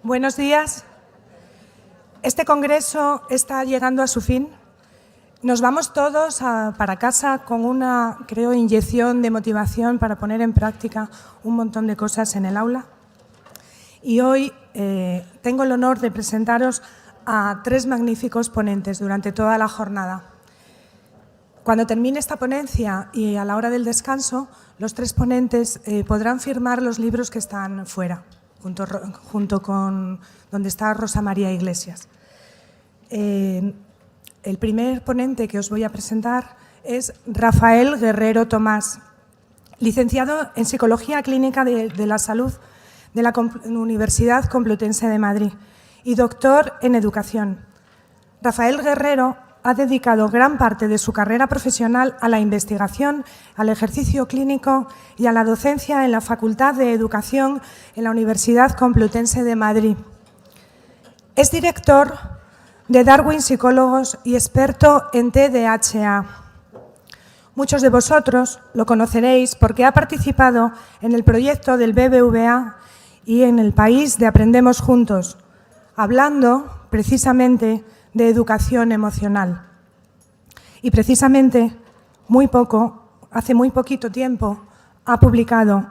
Buenos días. Este congreso está llegando a su fin. Nos vamos todos para casa con una, creo, inyección de motivación para poner en práctica un montón de cosas en el aula. Y hoy tengo el honor de presentaros a 3 magníficos ponentes durante toda la jornada. Cuando termine esta ponencia y a la hora del descanso, los 3 ponentes podrán firmar los libros que están fuera, junto con donde está Rosa María Iglesias. El primer ponente que os voy a presentar es Rafael Guerrero Tomás, licenciado en Psicología Clínica de la Salud de la Universidad Complutense de Madrid y doctor en Educación. Rafael Guerrero ha dedicado gran parte de su carrera profesional a la investigación, al ejercicio clínico y a la docencia en la Facultad de Educación en la Universidad Complutense de Madrid. Es director de Darwin Psicólogos y experto en TDAH. Muchos de vosotros lo conoceréis porque ha participado en el proyecto del BBVA y en el país de Aprendemos Juntos, hablando precisamente de educación emocional. Y precisamente hace muy poquito tiempo, ha publicado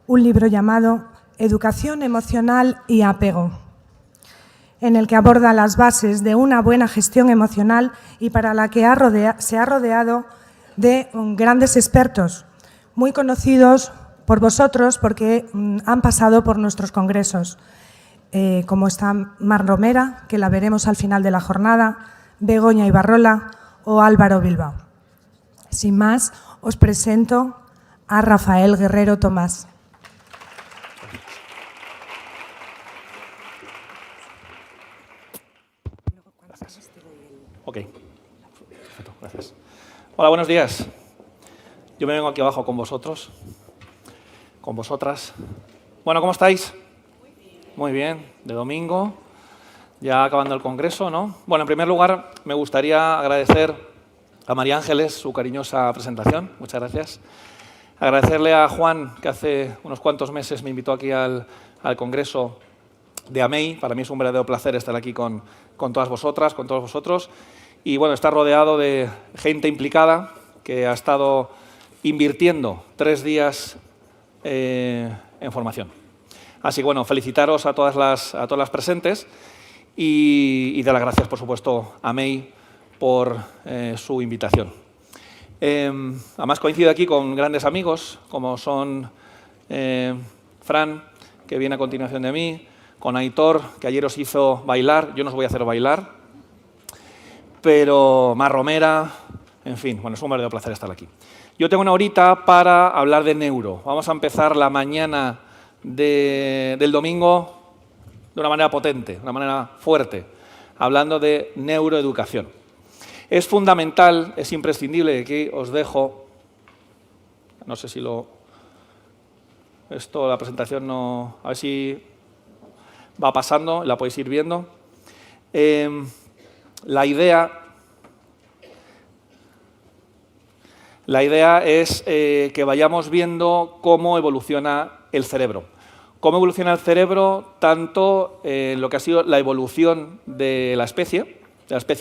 un libro llamado Educación emocional y apego, en el que aborda las bases de una buena gestión emocional y para la que se ha rodeado de grandes expertos, muy conocidos por vosotros porque han pasado por nuestros congresos, como está Mar Romera, que la veremos al final de la jornada, Begoña Ibarrola o Álvaro Bilbao. Sin más, os presento a Rafael Guerrero Tomás. Ok, perfecto, gracias. Hola, buenos días. Yo me vengo aquí abajo con vosotros, con vosotras. Bueno, ¿cómo estáis? Muy bien, de domingo, ya acabando el congreso, ¿no? Bueno, en primer lugar, me gustaría agradecer a María Ángeles su cariñosa presentación. Muchas gracias. Agradecerle a Juan, que hace unos cuantos meses me invitó aquí al congreso de AMEI. Para mí es un verdadero placer estar aquí con todas vosotras, con todos vosotros. Y bueno, estar rodeado de gente implicada que ha estado invirtiendo 3 días en formación. Así que bueno, felicitaros a todas las presentes y dar las gracias, por supuesto, a AMEI por su invitación. Además coincido aquí con grandes amigos, como son Fran, que viene a continuación de mí, con Aitor, que ayer os hizo bailar. Yo no os voy a hacer bailar, pero Mar Romera, en fin, bueno, es un verdadero placer estar aquí. Yo tengo una horita para hablar de neuro. Vamos a empezar la mañana del domingo de una manera potente, de una manera fuerte, hablando de neuroeducación. Es fundamental, es imprescindible, aquí os dejo, no sé si la presentación no, a ver si va pasando, la podéis ir viendo. La idea es que vayamos viendo cómo evoluciona el cerebro. Cómo evoluciona el cerebro tanto en lo que ha sido la evolución de la especie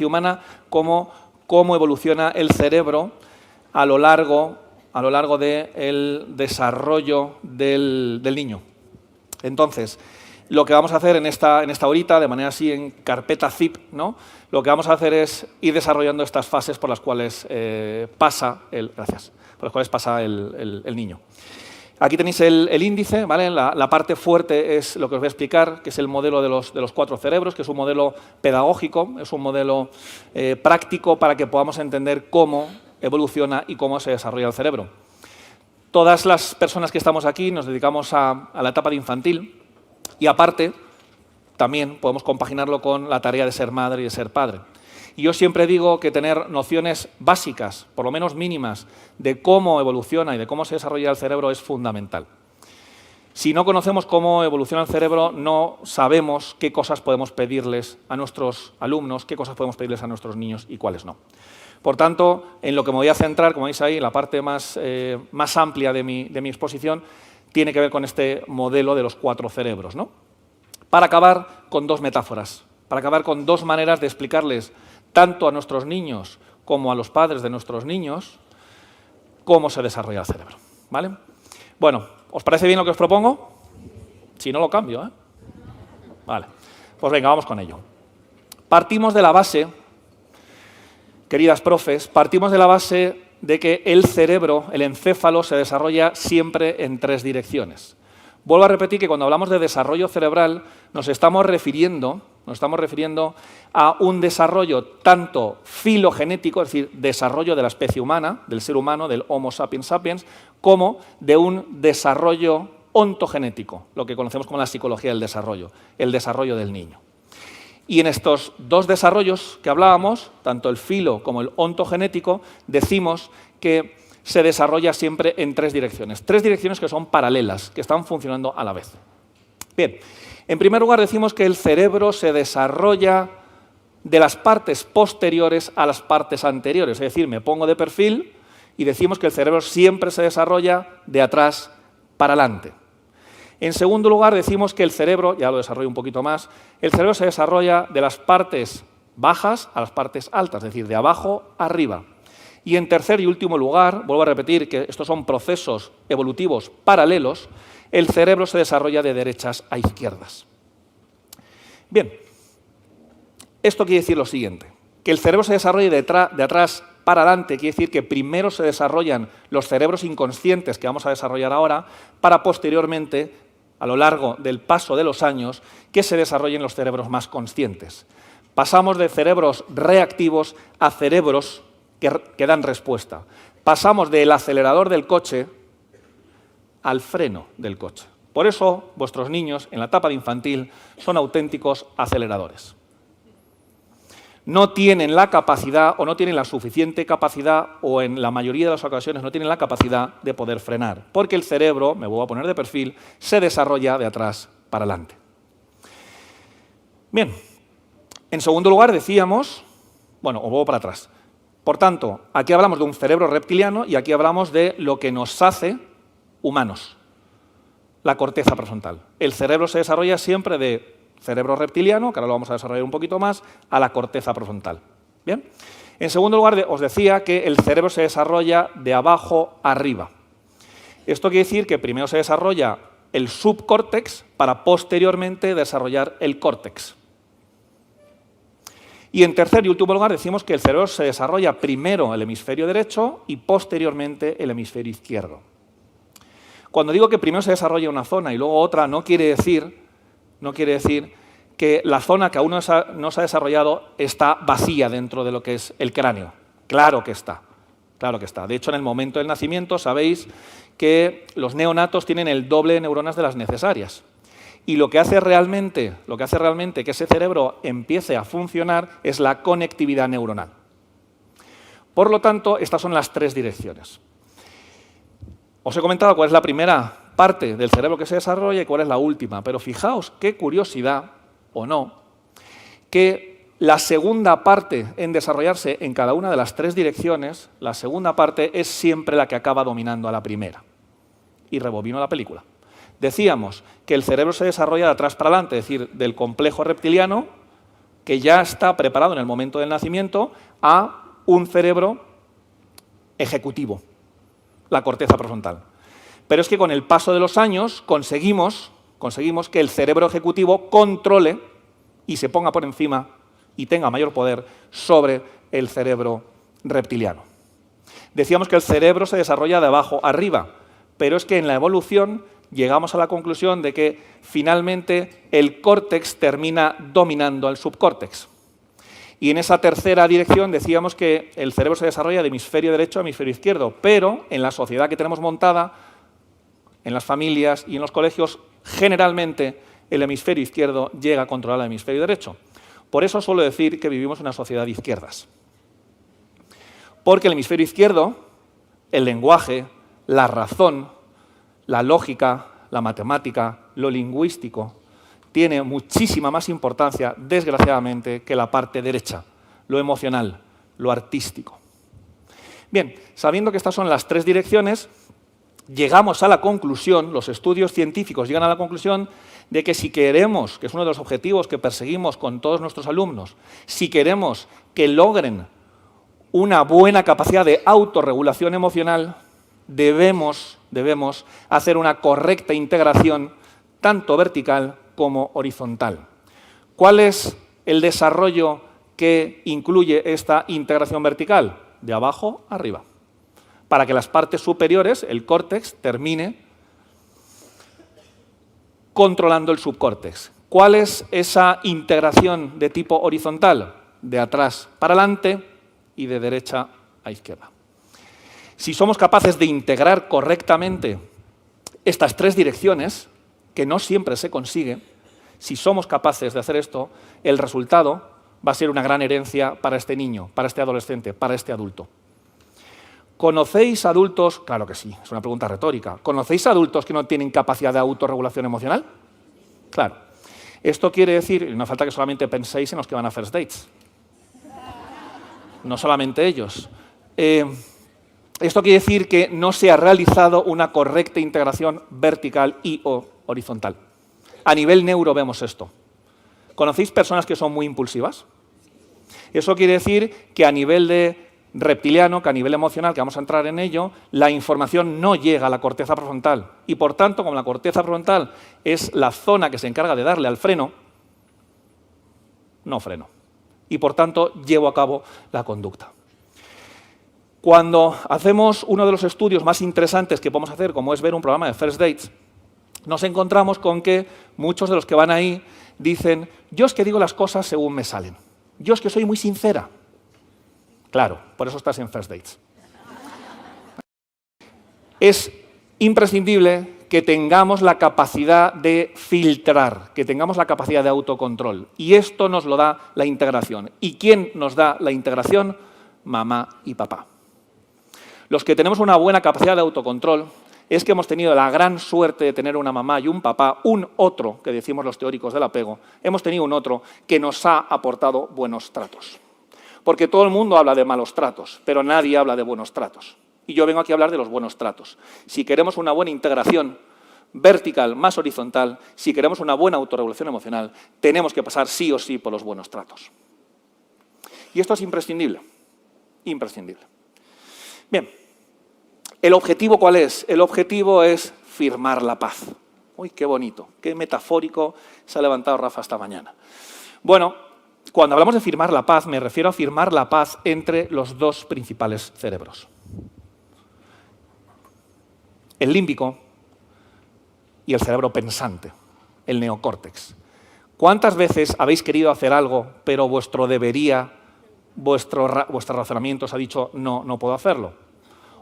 humana, como cómo evoluciona el cerebro a lo largo del desarrollo del niño. Entonces, lo que vamos a hacer en esta horita, de manera así en carpeta zip, ¿no? Lo que vamos a hacer es ir desarrollando estas fases por las cuales pasa el niño. Aquí tenéis el índice, ¿vale? La parte fuerte es lo que os voy a explicar, que es el modelo de los 4 cerebros, que es un modelo pedagógico, es un modelo práctico para que podamos entender cómo evoluciona y cómo se desarrolla el cerebro. Todas las personas que estamos aquí nos dedicamos a la etapa de infantil y aparte también podemos compaginarlo con la tarea de ser madre y de ser padre. Y yo siempre digo que tener nociones básicas, por lo menos mínimas, de cómo evoluciona y de cómo se desarrolla el cerebro es fundamental. Si no conocemos cómo evoluciona el cerebro, no sabemos qué cosas podemos pedirles a nuestros alumnos, qué cosas podemos pedirles a nuestros niños y cuáles no. Por tanto, en lo que me voy a centrar, como veis ahí, la parte más amplia de mi exposición, tiene que ver con este modelo de los 4 cerebros, ¿no? para acabar con dos metáforas, para acabar con dos maneras de explicarles tanto a nuestros niños como a los padres de nuestros niños cómo se desarrolla el cerebro, ¿vale? Bueno, ¿os parece bien lo que os propongo? Si no, lo cambio, ¿eh? Vale, pues venga, vamos con ello. Partimos de la base, queridas profes, partimos de la base de que el cerebro, el encéfalo, se desarrolla siempre en tres direcciones. Vuelvo a repetir que cuando hablamos de desarrollo cerebral nos estamos refiriendo a un desarrollo tanto filogenético, es decir, desarrollo de la especie humana, del ser humano, del Homo sapiens sapiens, como de un desarrollo ontogenético, lo que conocemos como la psicología del desarrollo, el desarrollo del niño. Y en estos dos desarrollos que hablábamos, tanto el filo como el ontogenético, decimos que se desarrolla siempre en tres direcciones que son paralelas, que están funcionando a la vez. Bien, en primer lugar decimos que el cerebro se desarrolla de las partes posteriores a las partes anteriores, es decir, me pongo de perfil y decimos que el cerebro siempre se desarrolla de atrás para adelante. En segundo lugar decimos que el cerebro, ya lo desarrollo un poquito más, el cerebro se desarrolla de las partes bajas a las partes altas, es decir, de abajo a arriba. Y en tercer y último lugar, vuelvo a repetir que estos son procesos evolutivos paralelos, el cerebro se desarrolla de derechas a izquierdas. Bien, esto quiere decir lo siguiente, que el cerebro se desarrolle de atrás para adelante, quiere decir que primero se desarrollan los cerebros inconscientes que vamos a desarrollar ahora, para posteriormente, a lo largo del paso de los años, que se desarrollen los cerebros más conscientes. Pasamos de cerebros reactivos a cerebros que dan respuesta. Pasamos del acelerador del coche al freno del coche. Por eso, vuestros niños, en la etapa de infantil, son auténticos aceleradores. No tienen la capacidad, o no tienen la suficiente capacidad, o en la mayoría de las ocasiones no tienen la capacidad de poder frenar, porque el cerebro, me vuelvo a poner de perfil, se desarrolla de atrás para adelante. Bien, en segundo lugar decíamos, bueno, o vuelvo para atrás. Por tanto, aquí hablamos de un cerebro reptiliano y aquí hablamos de lo que nos hace humanos, la corteza prefrontal. El cerebro se desarrolla siempre de cerebro reptiliano, que ahora lo vamos a desarrollar un poquito más, a la corteza prefrontal. ¿Bien? En segundo lugar, os decía que el cerebro se desarrolla de abajo a arriba. Esto quiere decir que primero se desarrolla el subcórtex para posteriormente desarrollar el córtex. Y en tercer y último lugar decimos que el cerebro se desarrolla primero el hemisferio derecho y posteriormente el hemisferio izquierdo. Cuando digo que primero se desarrolla una zona y luego otra, no quiere decir que la zona que aún no se ha desarrollado está vacía dentro de lo que es el cráneo. Claro que está, claro que está. De hecho, en el momento del nacimiento sabéis que los neonatos tienen el doble de neuronas de las necesarias. Y lo que hace realmente que ese cerebro empiece a funcionar es la conectividad neuronal. Por lo tanto, estas son las tres direcciones. Os he comentado cuál es la primera parte del cerebro que se desarrolla y cuál es la última, pero fijaos qué curiosidad, o no, que la segunda parte en desarrollarse en cada una de las tres direcciones, la segunda parte es siempre la que acaba dominando a la primera. Y rebobino la película. Decíamos que el cerebro se desarrolla de atrás para adelante, es decir, del complejo reptiliano, que ya está preparado en el momento del nacimiento, a un cerebro ejecutivo, la corteza prefrontal. Pero es que con el paso de los años conseguimos que el cerebro ejecutivo controle y se ponga por encima y tenga mayor poder sobre el cerebro reptiliano. Decíamos que el cerebro se desarrolla de abajo arriba, pero es que en la evolución llegamos a la conclusión de que finalmente el córtex termina dominando al subcórtex. Y en esa tercera dirección decíamos que el cerebro se desarrolla de hemisferio derecho a hemisferio izquierdo, pero en la sociedad que tenemos montada, en las familias y en los colegios, generalmente el hemisferio izquierdo llega a controlar el hemisferio derecho. Por eso suelo decir que vivimos en una sociedad de izquierdas. Porque el hemisferio izquierdo, el lenguaje, la razón, la lógica, la matemática, lo lingüístico, tiene muchísima más importancia, desgraciadamente, que la parte derecha, lo emocional, lo artístico. Bien, sabiendo que estas son las tres direcciones, llegamos a la conclusión, los estudios científicos llegan a la conclusión de que si queremos, que es uno de los objetivos que perseguimos con todos nuestros alumnos, si queremos que logren una buena capacidad de autorregulación emocional, debemos hacer una correcta integración tanto vertical como horizontal. ¿Cuál es el desarrollo que incluye esta integración vertical? De abajo a arriba, para que las partes superiores, el córtex, termine controlando el subcórtex. ¿Cuál es esa integración de tipo horizontal? De atrás para adelante y de derecha a izquierda. Si somos capaces de integrar correctamente estas tres direcciones, que no siempre se consigue, si somos capaces de hacer esto, el resultado va a ser una gran herencia para este niño, para este adolescente, para este adulto. ¿Conocéis adultos? Claro que sí, es una pregunta retórica. ¿Conocéis adultos que no tienen capacidad de autorregulación emocional? Claro. Esto quiere decir, y no falta que solamente penséis en los que van a first dates. No solamente ellos. Esto quiere decir que no se ha realizado una correcta integración vertical y o horizontal. A nivel neuro vemos esto. ¿Conocéis personas que son muy impulsivas? Eso quiere decir que a nivel de reptiliano, que a nivel emocional, que vamos a entrar en ello, la información no llega a la corteza prefrontal. Y por tanto, como la corteza prefrontal es la zona que se encarga de darle al freno, no freno. Y por tanto, llevo a cabo la conducta. Cuando hacemos uno de los estudios más interesantes que podemos hacer, como es ver un programa de First Dates, nos encontramos con que muchos de los que van ahí dicen: yo es que digo las cosas según me salen. Yo es que soy muy sincera. Claro, por eso estás en First Dates. Es imprescindible que tengamos la capacidad de filtrar, que tengamos la capacidad de autocontrol. Y esto nos lo da la integración. ¿Y quién nos da la integración? Mamá y papá. Los que tenemos una buena capacidad de autocontrol es que hemos tenido la gran suerte de tener una mamá y un papá, un otro, que decimos los teóricos del apego, hemos tenido un otro que nos ha aportado buenos tratos. Porque todo el mundo habla de malos tratos, pero nadie habla de buenos tratos. Y yo vengo aquí a hablar de los buenos tratos. Si queremos una buena integración vertical más horizontal, si queremos una buena autorregulación emocional, tenemos que pasar sí o sí por los buenos tratos. Y esto es imprescindible. Imprescindible. Bien, ¿el objetivo cuál es? El objetivo es firmar la paz. Uy, qué bonito, qué metafórico se ha levantado Rafa esta mañana. Bueno, cuando hablamos de firmar la paz, me refiero a firmar la paz entre los dos principales cerebros. El límbico y el cerebro pensante, el neocórtex. ¿Cuántas veces habéis querido hacer algo, pero vuestro debería, vuestro razonamiento os ha dicho no, no puedo hacerlo?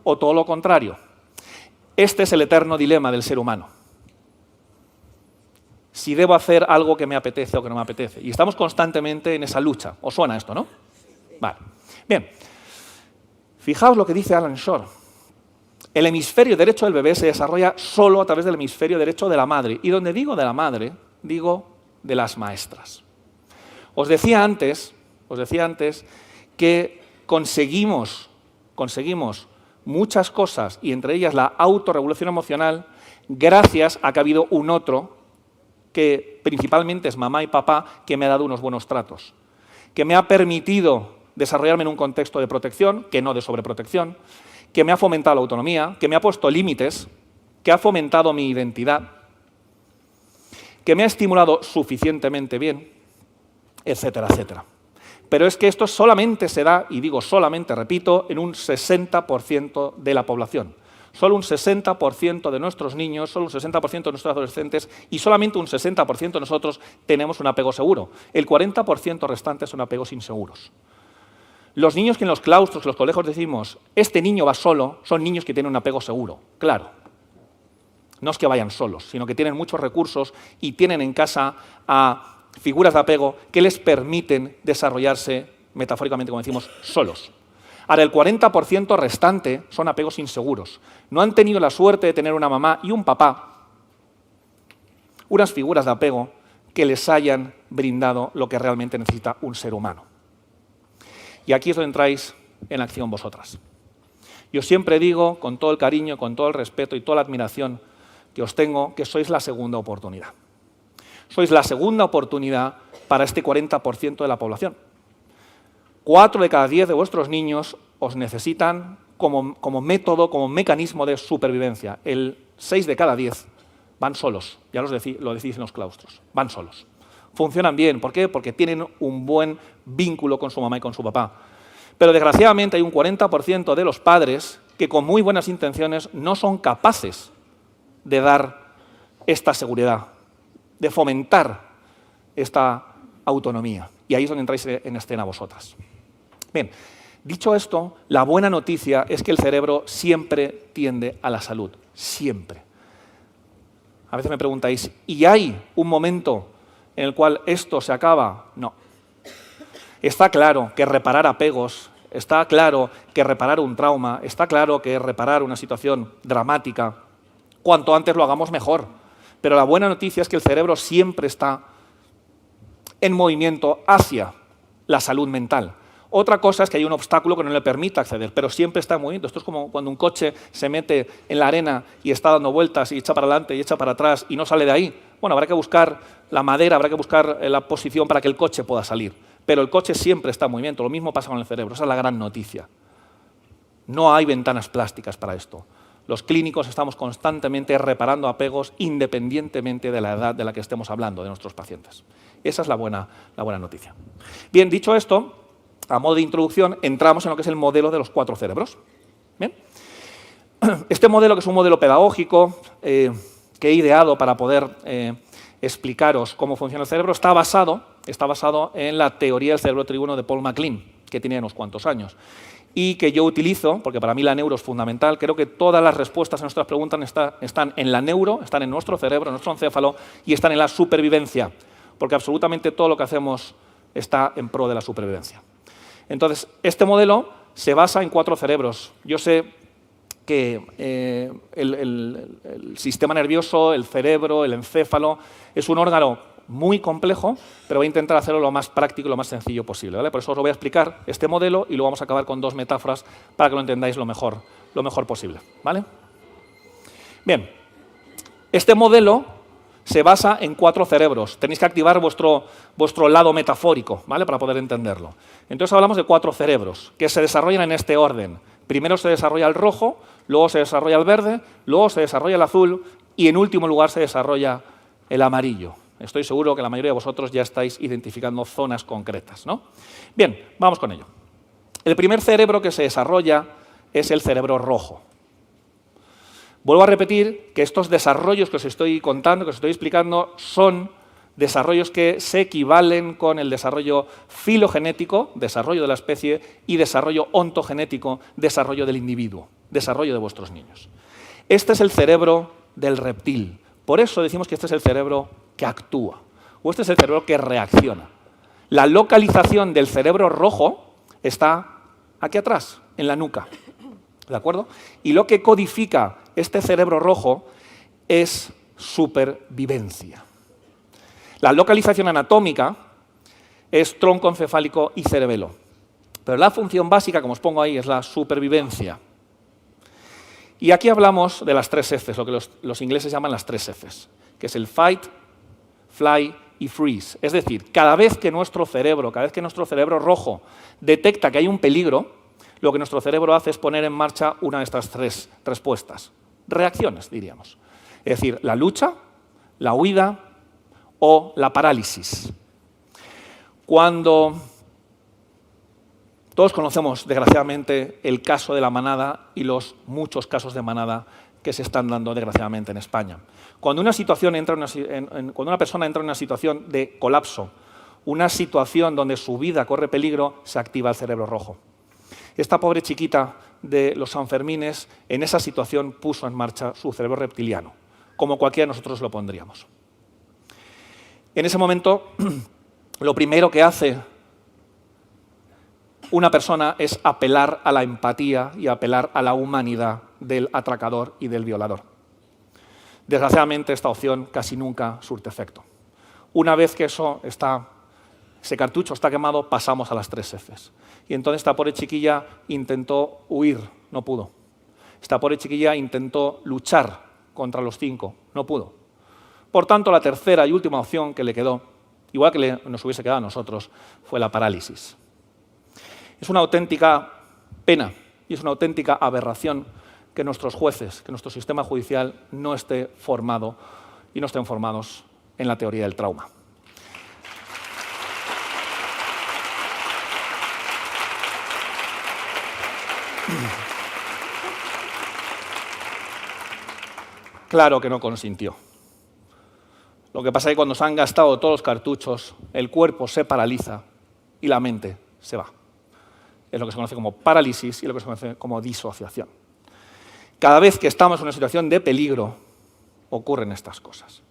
O todo lo contrario. Este es el eterno dilema del ser humano. Si debo hacer algo que me apetece o que no me apetece. Y estamos constantemente en esa lucha. ¿Os suena esto, no? Vale. Bien. Fijaos lo que dice Alan Shore. El hemisferio derecho del bebé se desarrolla solo a través del hemisferio derecho de la madre. Y donde digo de la madre, digo de las maestras. Os decía antes que conseguimos muchas cosas, y entre ellas la autorregulación emocional, gracias a que ha habido un otro, que principalmente es mamá y papá, que me ha dado unos buenos tratos, que me ha permitido desarrollarme en un contexto de protección, que no de sobreprotección, que me ha fomentado la autonomía, que me ha puesto límites, que ha fomentado mi identidad, que me ha estimulado suficientemente bien, etcétera, etcétera. Pero es que esto solamente se da, y digo solamente, repito, en un 60% de la población. Solo un 60% de nuestros niños, solo un 60% de nuestros adolescentes y solamente un 60% de nosotros tenemos un apego seguro. El 40% restante son apegos inseguros. Los niños que en los claustros, en los colegios decimos, este niño va solo, son niños que tienen un apego seguro. Claro, no es que vayan solos, sino que tienen muchos recursos y tienen en casa a figuras de apego que les permiten desarrollarse, metafóricamente, como decimos, solos. Ahora, el 40% restante son apegos inseguros. No han tenido la suerte de tener una mamá y un papá, unas figuras de apego que les hayan brindado lo que realmente necesita un ser humano. Y aquí es donde entráis en acción vosotras. Yo siempre digo, con todo el cariño, con todo el respeto y toda la admiración que os tengo, que sois la segunda oportunidad. Sois la segunda oportunidad para este 40% de la población. 4 de cada 10 de vuestros niños os necesitan como método, como mecanismo de supervivencia. El 6 de cada 10 van solos, ya lo decís en los claustros, van solos. Funcionan bien, ¿por qué? Porque tienen un buen vínculo con su mamá y con su papá. Pero desgraciadamente hay un 40% de los padres que con muy buenas intenciones no son capaces de dar esta seguridad, de fomentar esta autonomía. Y ahí es donde entráis en escena vosotras. Bien, dicho esto, la buena noticia es que el cerebro siempre tiende a la salud, siempre. A veces me preguntáis, ¿y hay un momento en el cual esto se acaba? No. Está claro que reparar apegos, está claro que reparar un trauma, está claro que reparar una situación dramática, cuanto antes lo hagamos mejor. Pero la buena noticia es que el cerebro siempre está en movimiento hacia la salud mental. Otra cosa es que hay un obstáculo que no le permite acceder, pero siempre está en movimiento. Esto es como cuando un coche se mete en la arena y está dando vueltas y echa para adelante y echa para atrás y no sale de ahí. Bueno, habrá que buscar la madera, habrá que buscar la posición para que el coche pueda salir. Pero el coche siempre está en movimiento. Lo mismo pasa con el cerebro. Esa es la gran noticia. No hay ventanas plásticas para esto. Los clínicos estamos constantemente reparando apegos independientemente de la edad de la que estemos hablando de nuestros pacientes. Esa es la buena noticia. Bien, dicho esto, a modo de introducción, entramos en lo que es el modelo de los 4 cerebros. ¿Bien? Este modelo, que es un modelo pedagógico que he ideado para poder explicaros cómo funciona el cerebro, está basado en la teoría del cerebro tribuno de Paul MacLean, que tiene unos cuantos años, y que yo utilizo, porque para mí la neuro es fundamental. Creo que todas las respuestas a nuestras preguntas están en la neuro, están en nuestro cerebro, en nuestro encéfalo, y están en la supervivencia, porque absolutamente todo lo que hacemos está en pro de la supervivencia. Entonces, este modelo se basa en 4 cerebros. Yo sé que el sistema nervioso, el cerebro, el encéfalo, es un órgano muy complejo, pero voy a intentar hacerlo lo más práctico y lo más sencillo posible, ¿vale? Por eso os lo voy a explicar este modelo y luego vamos a acabar con 2 metáforas para que lo entendáis lo mejor posible, ¿vale? Bien, este modelo se basa en 4 cerebros. Tenéis que activar vuestro lado metafórico, ¿vale?, para poder entenderlo. Entonces hablamos de 4 cerebros que se desarrollan en este orden. Primero se desarrolla el rojo, luego se desarrolla el verde, luego se desarrolla el azul y en último lugar se desarrolla el amarillo. Estoy seguro que la mayoría de vosotros ya estáis identificando zonas concretas, ¿no? Bien, vamos con ello. El primer cerebro que se desarrolla es el cerebro rojo. Vuelvo a repetir que estos desarrollos que os estoy contando, que os estoy explicando, son desarrollos que se equivalen con el desarrollo filogenético, desarrollo de la especie, y desarrollo ontogenético, desarrollo del individuo, desarrollo de vuestros niños. Este es el cerebro del reptil. Por eso decimos que este es el cerebro que actúa, o este es el cerebro que reacciona. La localización del cerebro rojo está aquí atrás, en la nuca. ¿De acuerdo? Y lo que codifica este cerebro rojo es supervivencia. La localización anatómica es tronco encefálico y cerebelo. Pero la función básica, como os pongo ahí, es la supervivencia. Y aquí hablamos de las 3 Fs, lo que los ingleses llaman las 3 Fs, que es el fight, fly y freeze. Es decir, cada vez que nuestro cerebro rojo detecta que hay un peligro, lo que nuestro cerebro hace es poner en marcha una de estas 3 respuestas. Reacciones, diríamos. Es decir, la lucha, la huida o la parálisis. Cuando todos conocemos, desgraciadamente, el caso de la manada y los muchos casos de manada que se están dando, desgraciadamente, en España. Cuando una persona entra en una situación de colapso, una situación donde su vida corre peligro, se activa el cerebro rojo. Esta pobre chiquita de los Sanfermines, en esa situación, puso en marcha su cerebro reptiliano, como cualquiera de nosotros lo pondríamos. En ese momento, lo primero que hace una persona es apelar a la empatía y apelar a la humanidad del atracador y del violador. Desgraciadamente, esta opción casi nunca surte efecto. Una vez que ese cartucho está quemado, pasamos a las 3 Fs. Y entonces esta pobre chiquilla intentó huir, no pudo. Esta pobre chiquilla intentó luchar contra los 5, no pudo. Por tanto, la tercera y última opción que le quedó, igual que nos hubiese quedado a nosotros, fue la parálisis. Es una auténtica pena y es una auténtica aberración que nuestros jueces, que nuestro sistema judicial no esté formado y no estén formados en la teoría del trauma. Claro que no consintió. Lo que pasa es que cuando se han gastado todos los cartuchos, el cuerpo se paraliza y la mente se va. Es lo que se conoce como parálisis y lo que se conoce como disociación. Cada vez que estamos en una situación de peligro, ocurren estas cosas.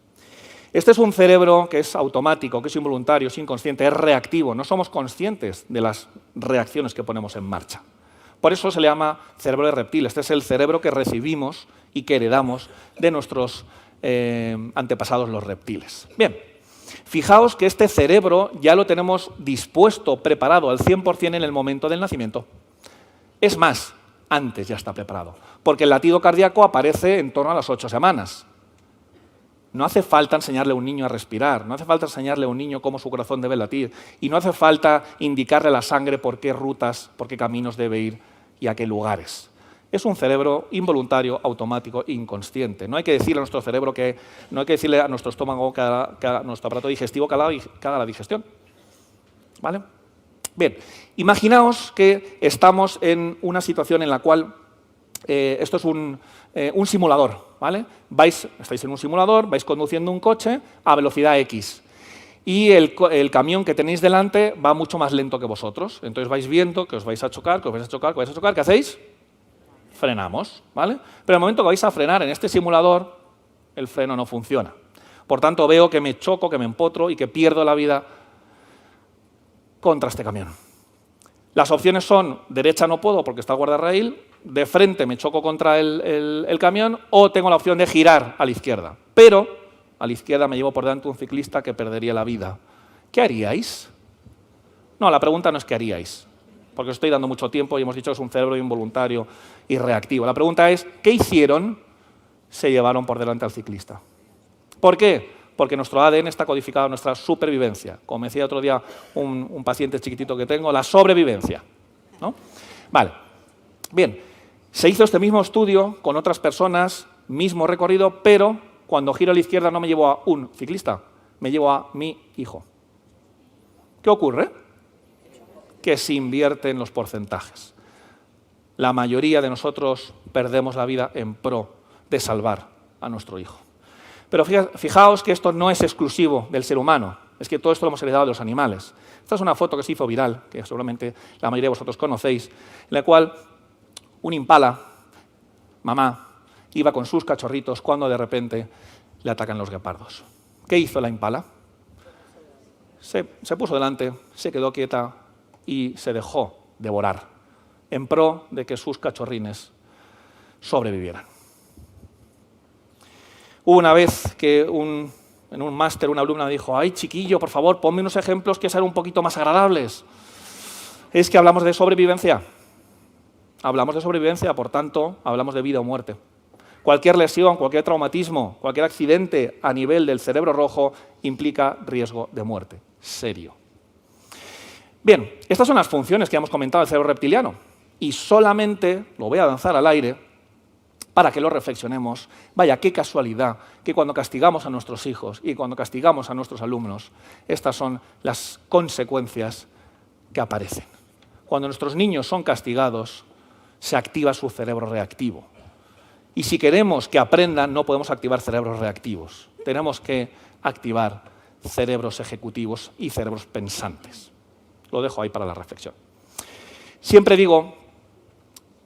Este es un cerebro que es automático, que es involuntario, es inconsciente, es reactivo. No somos conscientes de las reacciones que ponemos en marcha. Por eso se le llama cerebro de reptil. Este es el cerebro que recibimos y que heredamos de nuestros antepasados, los reptiles. Bien, fijaos que este cerebro ya lo tenemos dispuesto, preparado al 100% en el momento del nacimiento. Es más, antes ya está preparado, porque el latido cardíaco aparece en torno a las 8 semanas. No hace falta enseñarle a un niño a respirar, no hace falta enseñarle a un niño cómo su corazón debe latir, y no hace falta indicarle a la sangre por qué rutas, por qué caminos debe ir y a qué lugares. Es un cerebro involuntario, automático, inconsciente. No hay que decirle a nuestro cerebro no hay que decirle a nuestro estómago, a nuestro aparato digestivo que haga la digestión. ¿Vale? Bien, imaginaos que estamos en una situación en la cual esto es un simulador, ¿vale? Estáis en un simulador, vais conduciendo un coche a velocidad X y el camión que tenéis delante va mucho más lento que vosotros. Entonces vais viendo que os vais a chocar, ¿qué hacéis? Frenamos, ¿vale? Pero en el momento que vais a frenar en este simulador, el freno no funciona. Por tanto, veo que me choco, que me empotro y que pierdo la vida contra este camión. Las opciones son: derecha no puedo porque está el guardarraíl, de frente me choco contra el camión, o tengo la opción de girar a la izquierda. Pero a la izquierda me llevo por delante un ciclista que perdería la vida. ¿Qué haríais? No, la pregunta no es ¿qué haríais? Porque os estoy dando mucho tiempo y hemos dicho que es un cerebro involuntario y reactivo. La pregunta es, ¿qué hicieron? Se llevaron por delante al ciclista. ¿Por qué? Porque nuestro ADN está codificado en nuestra supervivencia. Como me decía otro día un paciente chiquitito que tengo, la sobrevivencia, ¿no? Vale. Bien, se hizo este mismo estudio con otras personas, mismo recorrido, pero cuando giro a la izquierda no me llevo a un ciclista, me llevo a mi hijo. ¿Qué ocurre? Que se invierten los porcentajes. La mayoría de nosotros perdemos la vida en pro de salvar a nuestro hijo. Pero fijaos que esto no es exclusivo del ser humano, es que todo esto lo hemos heredado de los animales. Esta es una foto que se hizo viral, que seguramente la mayoría de vosotros conocéis, en la cual un impala, mamá, iba con sus cachorritos cuando de repente le atacan los guepardos. ¿Qué hizo la impala? Se puso delante, se quedó quieta y se dejó devorar en pro de que sus cachorrines sobrevivieran. Hubo una vez que en un máster una alumna dijo: ¡ay, chiquillo, por favor, ponme unos ejemplos que sean un poquito más agradables! Es que hablamos de sobrevivencia. Hablamos de sobrevivencia, por tanto, hablamos de vida o muerte. Cualquier lesión, cualquier traumatismo, cualquier accidente a nivel del cerebro rojo implica riesgo de muerte serio. Bien, estas son las funciones que hemos comentado del cerebro reptiliano y solamente lo voy a lanzar al aire para que lo reflexionemos. Vaya, qué casualidad que cuando castigamos a nuestros hijos y cuando castigamos a nuestros alumnos, estas son las consecuencias que aparecen. Cuando nuestros niños son castigados, se activa su cerebro reactivo. Y si queremos que aprendan, no podemos activar cerebros reactivos. Tenemos que activar cerebros ejecutivos y cerebros pensantes. Lo dejo ahí para la reflexión. Siempre digo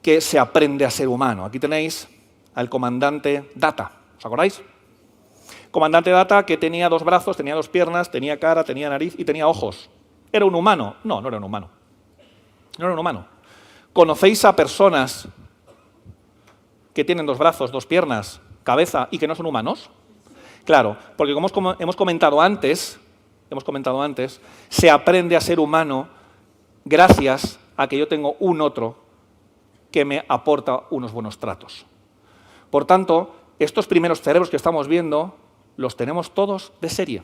que se aprende a ser humano. Aquí tenéis al comandante Data. ¿Os acordáis? Comandante Data que tenía 2 brazos, tenía 2 piernas, tenía cara, tenía nariz y tenía ojos. ¿Era un humano? No, no era un humano. No era un humano. ¿Conocéis a personas que tienen 2 brazos, 2 piernas, cabeza y que no son humanos? Claro, porque como hemos comentado antes, se aprende a ser humano gracias a que yo tengo un otro que me aporta unos buenos tratos. Por tanto, estos primeros cerebros que estamos viendo los tenemos todos de serie.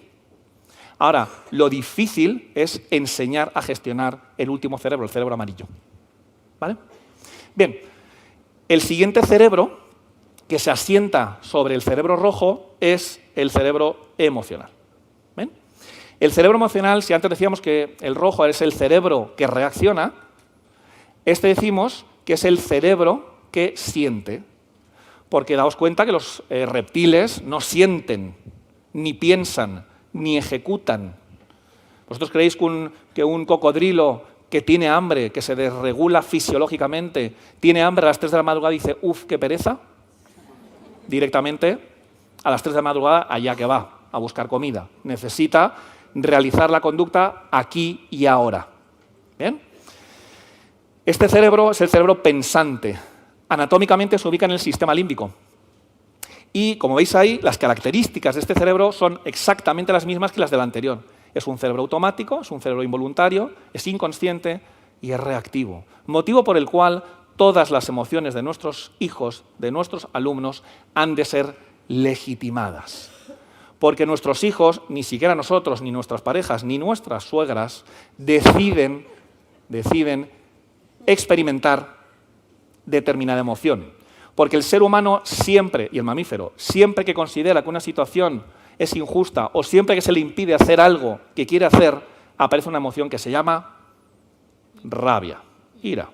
Ahora, lo difícil es enseñar a gestionar el último cerebro, el cerebro amarillo. ¿Vale? Bien, el siguiente cerebro que se asienta sobre el cerebro rojo es el cerebro emocional. ¿Ven? El cerebro emocional, si antes decíamos que el rojo es el cerebro que reacciona, este decimos que es el cerebro que siente. Porque daos cuenta que los reptiles no sienten, ni piensan, ni ejecutan. ¿Vosotros creéis que un cocodrilo que tiene hambre, que se desregula fisiológicamente, tiene hambre a las 3 de la madrugada y dice, ¡uf, qué pereza! Directamente, a las 3 de la madrugada, allá que va, a buscar comida. Necesita realizar la conducta aquí y ahora. ¿Bien? Este cerebro es el cerebro pensante. Anatómicamente se ubica en el sistema límbico. Y, como veis ahí, las características de este cerebro son exactamente las mismas que las del anterior. Es un cerebro automático, es un cerebro involuntario, es inconsciente y es reactivo. Motivo por el cual todas las emociones de nuestros hijos, de nuestros alumnos, han de ser legitimadas. Porque nuestros hijos, ni siquiera nosotros, ni nuestras parejas, ni nuestras suegras, deciden experimentar determinada emoción. Porque el ser humano siempre, y el mamífero, siempre que considera que una situación es injusta o siempre que se le impide hacer algo que quiere hacer, aparece una emoción que se llama rabia, ira.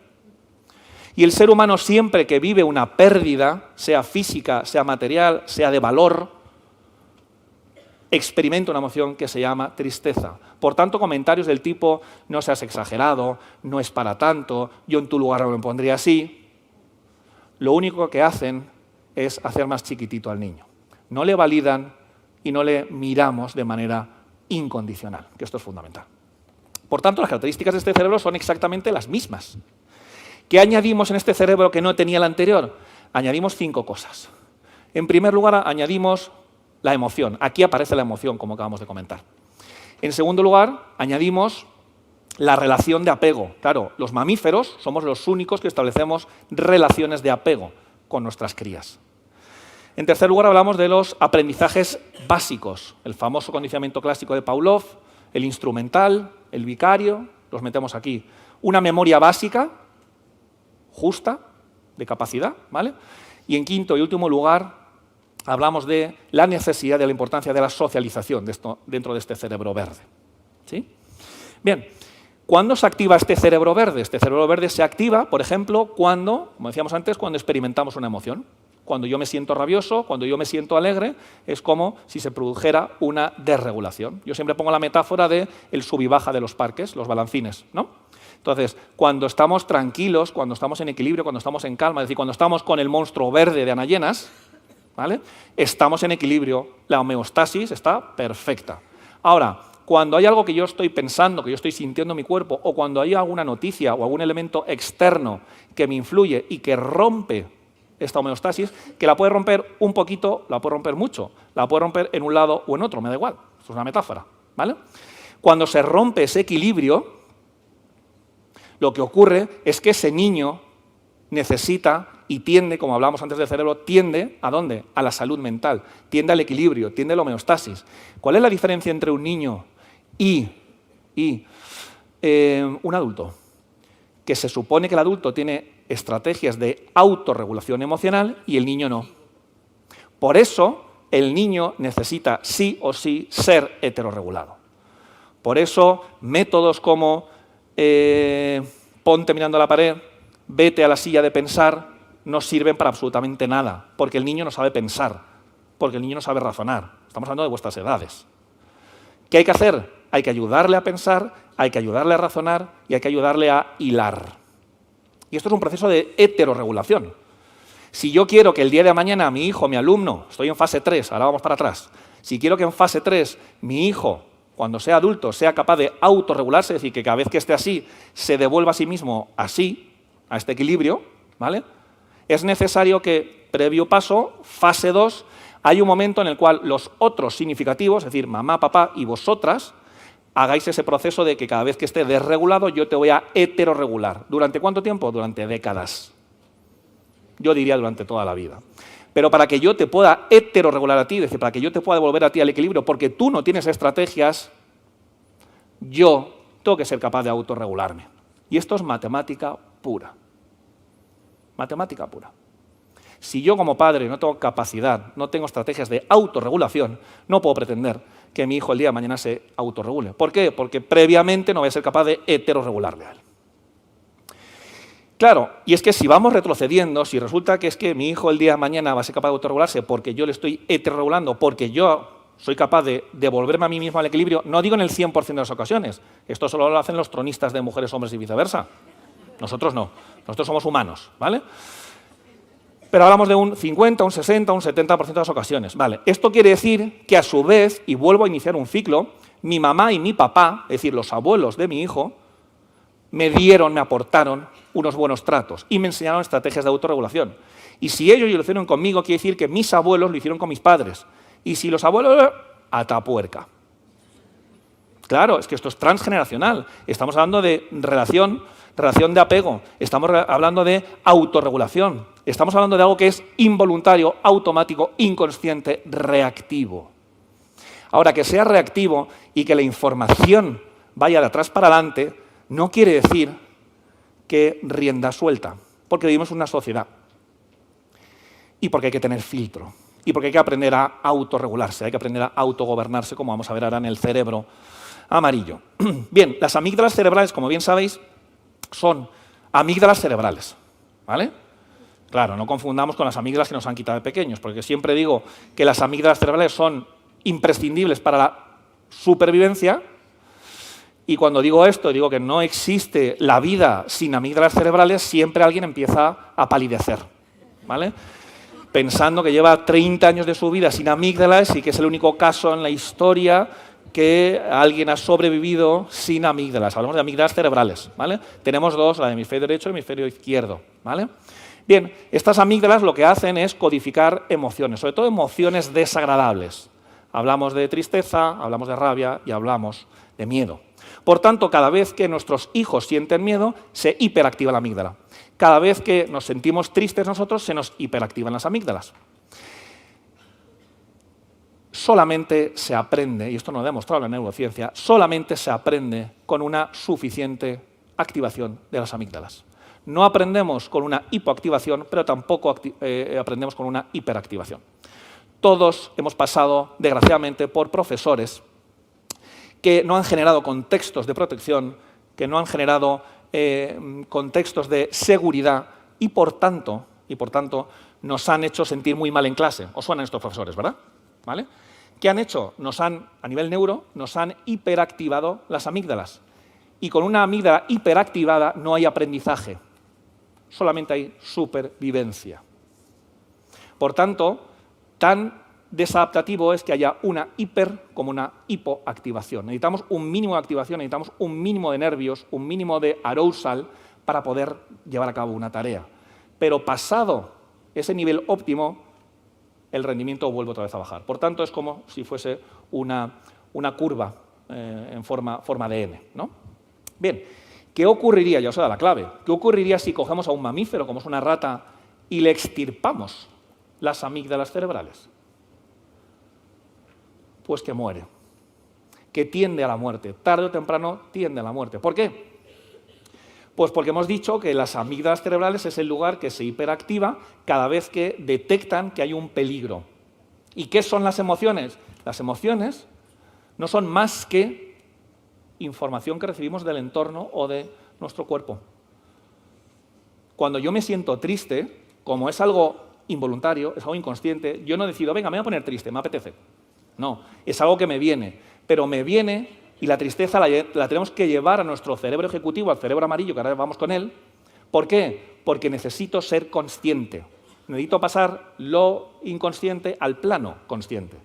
Y el ser humano siempre que vive una pérdida, sea física, sea material, sea de valor, experimenta una emoción que se llama tristeza. Por tanto, comentarios del tipo, no seas exagerado, no es para tanto, yo en tu lugar no me pondría así, lo único que hacen es hacer más chiquitito al niño. No le validan y no le miramos de manera incondicional, que esto es fundamental. Por tanto, las características de este cerebro son exactamente las mismas. ¿Qué añadimos en este cerebro que no tenía el anterior? Añadimos 5 cosas. En primer lugar, añadimos la emoción. Aquí aparece la emoción, como acabamos de comentar. En segundo lugar, añadimos la relación de apego. Claro, los mamíferos somos los únicos que establecemos relaciones de apego con nuestras crías. En tercer lugar, hablamos de los aprendizajes básicos, el famoso condicionamiento clásico de Pavlov, el instrumental, el vicario, los metemos aquí. Una memoria básica, justa, de capacidad, ¿vale? Y en quinto y último lugar, hablamos de la necesidad, de la importancia de la socialización dentro de este cerebro verde. ¿Sí? Bien. ¿Cuándo se activa este cerebro verde? Este cerebro verde se activa, por ejemplo, cuando, como decíamos antes, cuando experimentamos una emoción. Cuando yo me siento rabioso, cuando yo me siento alegre, es como si se produjera una desregulación. Yo siempre pongo la metáfora de el sub y baja de los parques, los balancines, ¿no? Entonces, cuando estamos tranquilos, cuando estamos en equilibrio, cuando estamos en calma, es decir, cuando estamos con el monstruo verde de Ana Llenas, ¿vale? Estamos en equilibrio, la homeostasis está perfecta. Ahora, cuando hay algo que yo estoy pensando, que yo estoy sintiendo en mi cuerpo, o cuando hay alguna noticia o algún elemento externo que me influye y que rompe esta homeostasis, que la puede romper un poquito, la puede romper mucho, la puede romper en un lado o en otro, me da igual, esto es una metáfora, ¿vale? Cuando se rompe ese equilibrio, lo que ocurre es que ese niño necesita y tiende, como hablábamos antes del cerebro, tiende ¿a dónde? A la salud mental, tiende al equilibrio, tiende a la homeostasis. ¿Cuál es la diferencia entre un niño y un adulto? Que se supone que el adulto tiene estrategias de autorregulación emocional y el niño no. Por eso, el niño necesita sí o sí ser heterorregulado. Por eso, métodos como ponte mirando a la pared, vete a la silla de pensar, no sirven para absolutamente nada, porque el niño no sabe pensar, porque el niño no sabe razonar. Estamos hablando de vuestras edades. ¿Qué hay que hacer? Hay que ayudarle a pensar, hay que ayudarle a razonar y hay que ayudarle a hilar. Y esto es un proceso de heterorregulación. Si yo quiero que el día de mañana mi hijo, mi alumno, estoy en fase 3, ahora vamos para atrás, si quiero que en fase 3 mi hijo, cuando sea adulto, sea capaz de autorregularse, es decir, que cada vez que esté así, se devuelva a sí mismo así, a este equilibrio, ¿vale? Es necesario que, previo paso, fase 2, hay un momento en el cual los otros significativos, es decir, mamá, papá y vosotras, hagáis ese proceso de que cada vez que esté desregulado yo te voy a heterorregular. ¿Durante cuánto tiempo? Durante décadas. Yo diría durante toda la vida. Pero para que yo te pueda heterorregular a ti, es decir, para que yo te pueda devolver a ti al equilibrio, porque tú no tienes estrategias, yo tengo que ser capaz de autorregularme. Y esto es matemática pura. Matemática pura. Si yo como padre no tengo capacidad, no tengo estrategias de autorregulación, no puedo pretender que mi hijo el día de mañana se autorregule. ¿Por qué? Porque previamente no voy a ser capaz de heterorregularle a él. Claro, y es que si vamos retrocediendo, si resulta que es que mi hijo el día de mañana va a ser capaz de autorregularse porque yo le estoy heterorregulando, porque yo soy capaz de devolverme a mí mismo al equilibrio, no digo en el 100% de las ocasiones, esto solo lo hacen los tronistas de mujeres, hombres y viceversa. Nosotros no, nosotros somos humanos, ¿vale? Pero hablamos de un 50, un 60, un 70% de las ocasiones. Vale. Esto quiere decir que a su vez, y vuelvo a iniciar un ciclo, mi mamá y mi papá, es decir, los abuelos de mi hijo, me aportaron unos buenos tratos y me enseñaron estrategias de autorregulación. Y si ellos lo hicieron conmigo, quiere decir que mis abuelos lo hicieron con mis padres. Y si los abuelos, atapuerca. Claro, es que esto es transgeneracional. Estamos hablando de relación de apego, estamos hablando de autorregulación, estamos hablando de algo que es involuntario, automático, inconsciente, reactivo. Ahora, que sea reactivo y que la información vaya de atrás para adelante, no quiere decir que rienda suelta, porque vivimos en una sociedad y porque hay que tener filtro y porque hay que aprender a autorregularse, hay que aprender a autogobernarse, como vamos a ver ahora en el cerebro amarillo. Bien, las amígdalas cerebrales, como bien sabéis, son amígdalas cerebrales, ¿vale? Claro, no confundamos con las amígdalas que nos han quitado de pequeños, porque siempre digo que las amígdalas cerebrales son imprescindibles para la supervivencia, y cuando digo esto, digo que no existe la vida sin amígdalas cerebrales, siempre alguien empieza a palidecer, ¿vale? Pensando que lleva 30 años de su vida sin amígdalas y que es el único caso en la historia que alguien ha sobrevivido sin amígdalas. Hablamos de amígdalas cerebrales, ¿vale? Tenemos dos, la de hemisferio derecho y el hemisferio izquierdo, ¿vale? Bien, estas amígdalas lo que hacen es codificar emociones, sobre todo emociones desagradables. Hablamos de tristeza, hablamos de rabia y hablamos de miedo. Por tanto, cada vez que nuestros hijos sienten miedo, se hiperactiva la amígdala. Cada vez que nos sentimos tristes nosotros, se nos hiperactivan las amígdalas. Solamente se aprende, y esto no lo ha demostrado la neurociencia, solamente se aprende con una suficiente activación de las amígdalas. No aprendemos con una hipoactivación, pero tampoco aprendemos con una hiperactivación. Todos hemos pasado, desgraciadamente, por profesores que no han generado contextos de protección, que no han generado contextos de seguridad y, por tanto, nos han hecho sentir muy mal en clase. Os suenan estos profesores, ¿verdad? ¿Vale? ¿Qué han hecho? A nivel neuro, nos han hiperactivado las amígdalas. Y con una amígdala hiperactivada no hay aprendizaje, solamente hay supervivencia. Por tanto, tan desadaptativo es que haya una hiper como una hipoactivación. Necesitamos un mínimo de activación, necesitamos un mínimo de nervios, un mínimo de arousal para poder llevar a cabo una tarea. Pero pasado ese nivel óptimo, el rendimiento vuelve otra vez a bajar. Por tanto, es como si fuese una curva en forma de N, ¿no? Bien, ¿qué ocurriría? Ya os he dado la clave. ¿Qué ocurriría si cogemos a un mamífero, como es una rata, y le extirpamos las amígdalas cerebrales? Pues que muere, que tiende a la muerte. Tarde o temprano tiende a la muerte. ¿Por qué? Pues porque hemos dicho que las amígdalas cerebrales es el lugar que se hiperactiva cada vez que detectan que hay un peligro. ¿Y qué son las emociones? Las emociones no son más que información que recibimos del entorno o de nuestro cuerpo. Cuando yo me siento triste, como es algo involuntario, es algo inconsciente, yo no decido, venga, me voy a poner triste, me apetece. No, es algo que me viene, pero me viene y la tristeza la tenemos que llevar a nuestro cerebro ejecutivo, al cerebro amarillo, que ahora vamos con él. ¿Por qué? Porque necesito ser consciente. Necesito pasar lo inconsciente al plano consciente.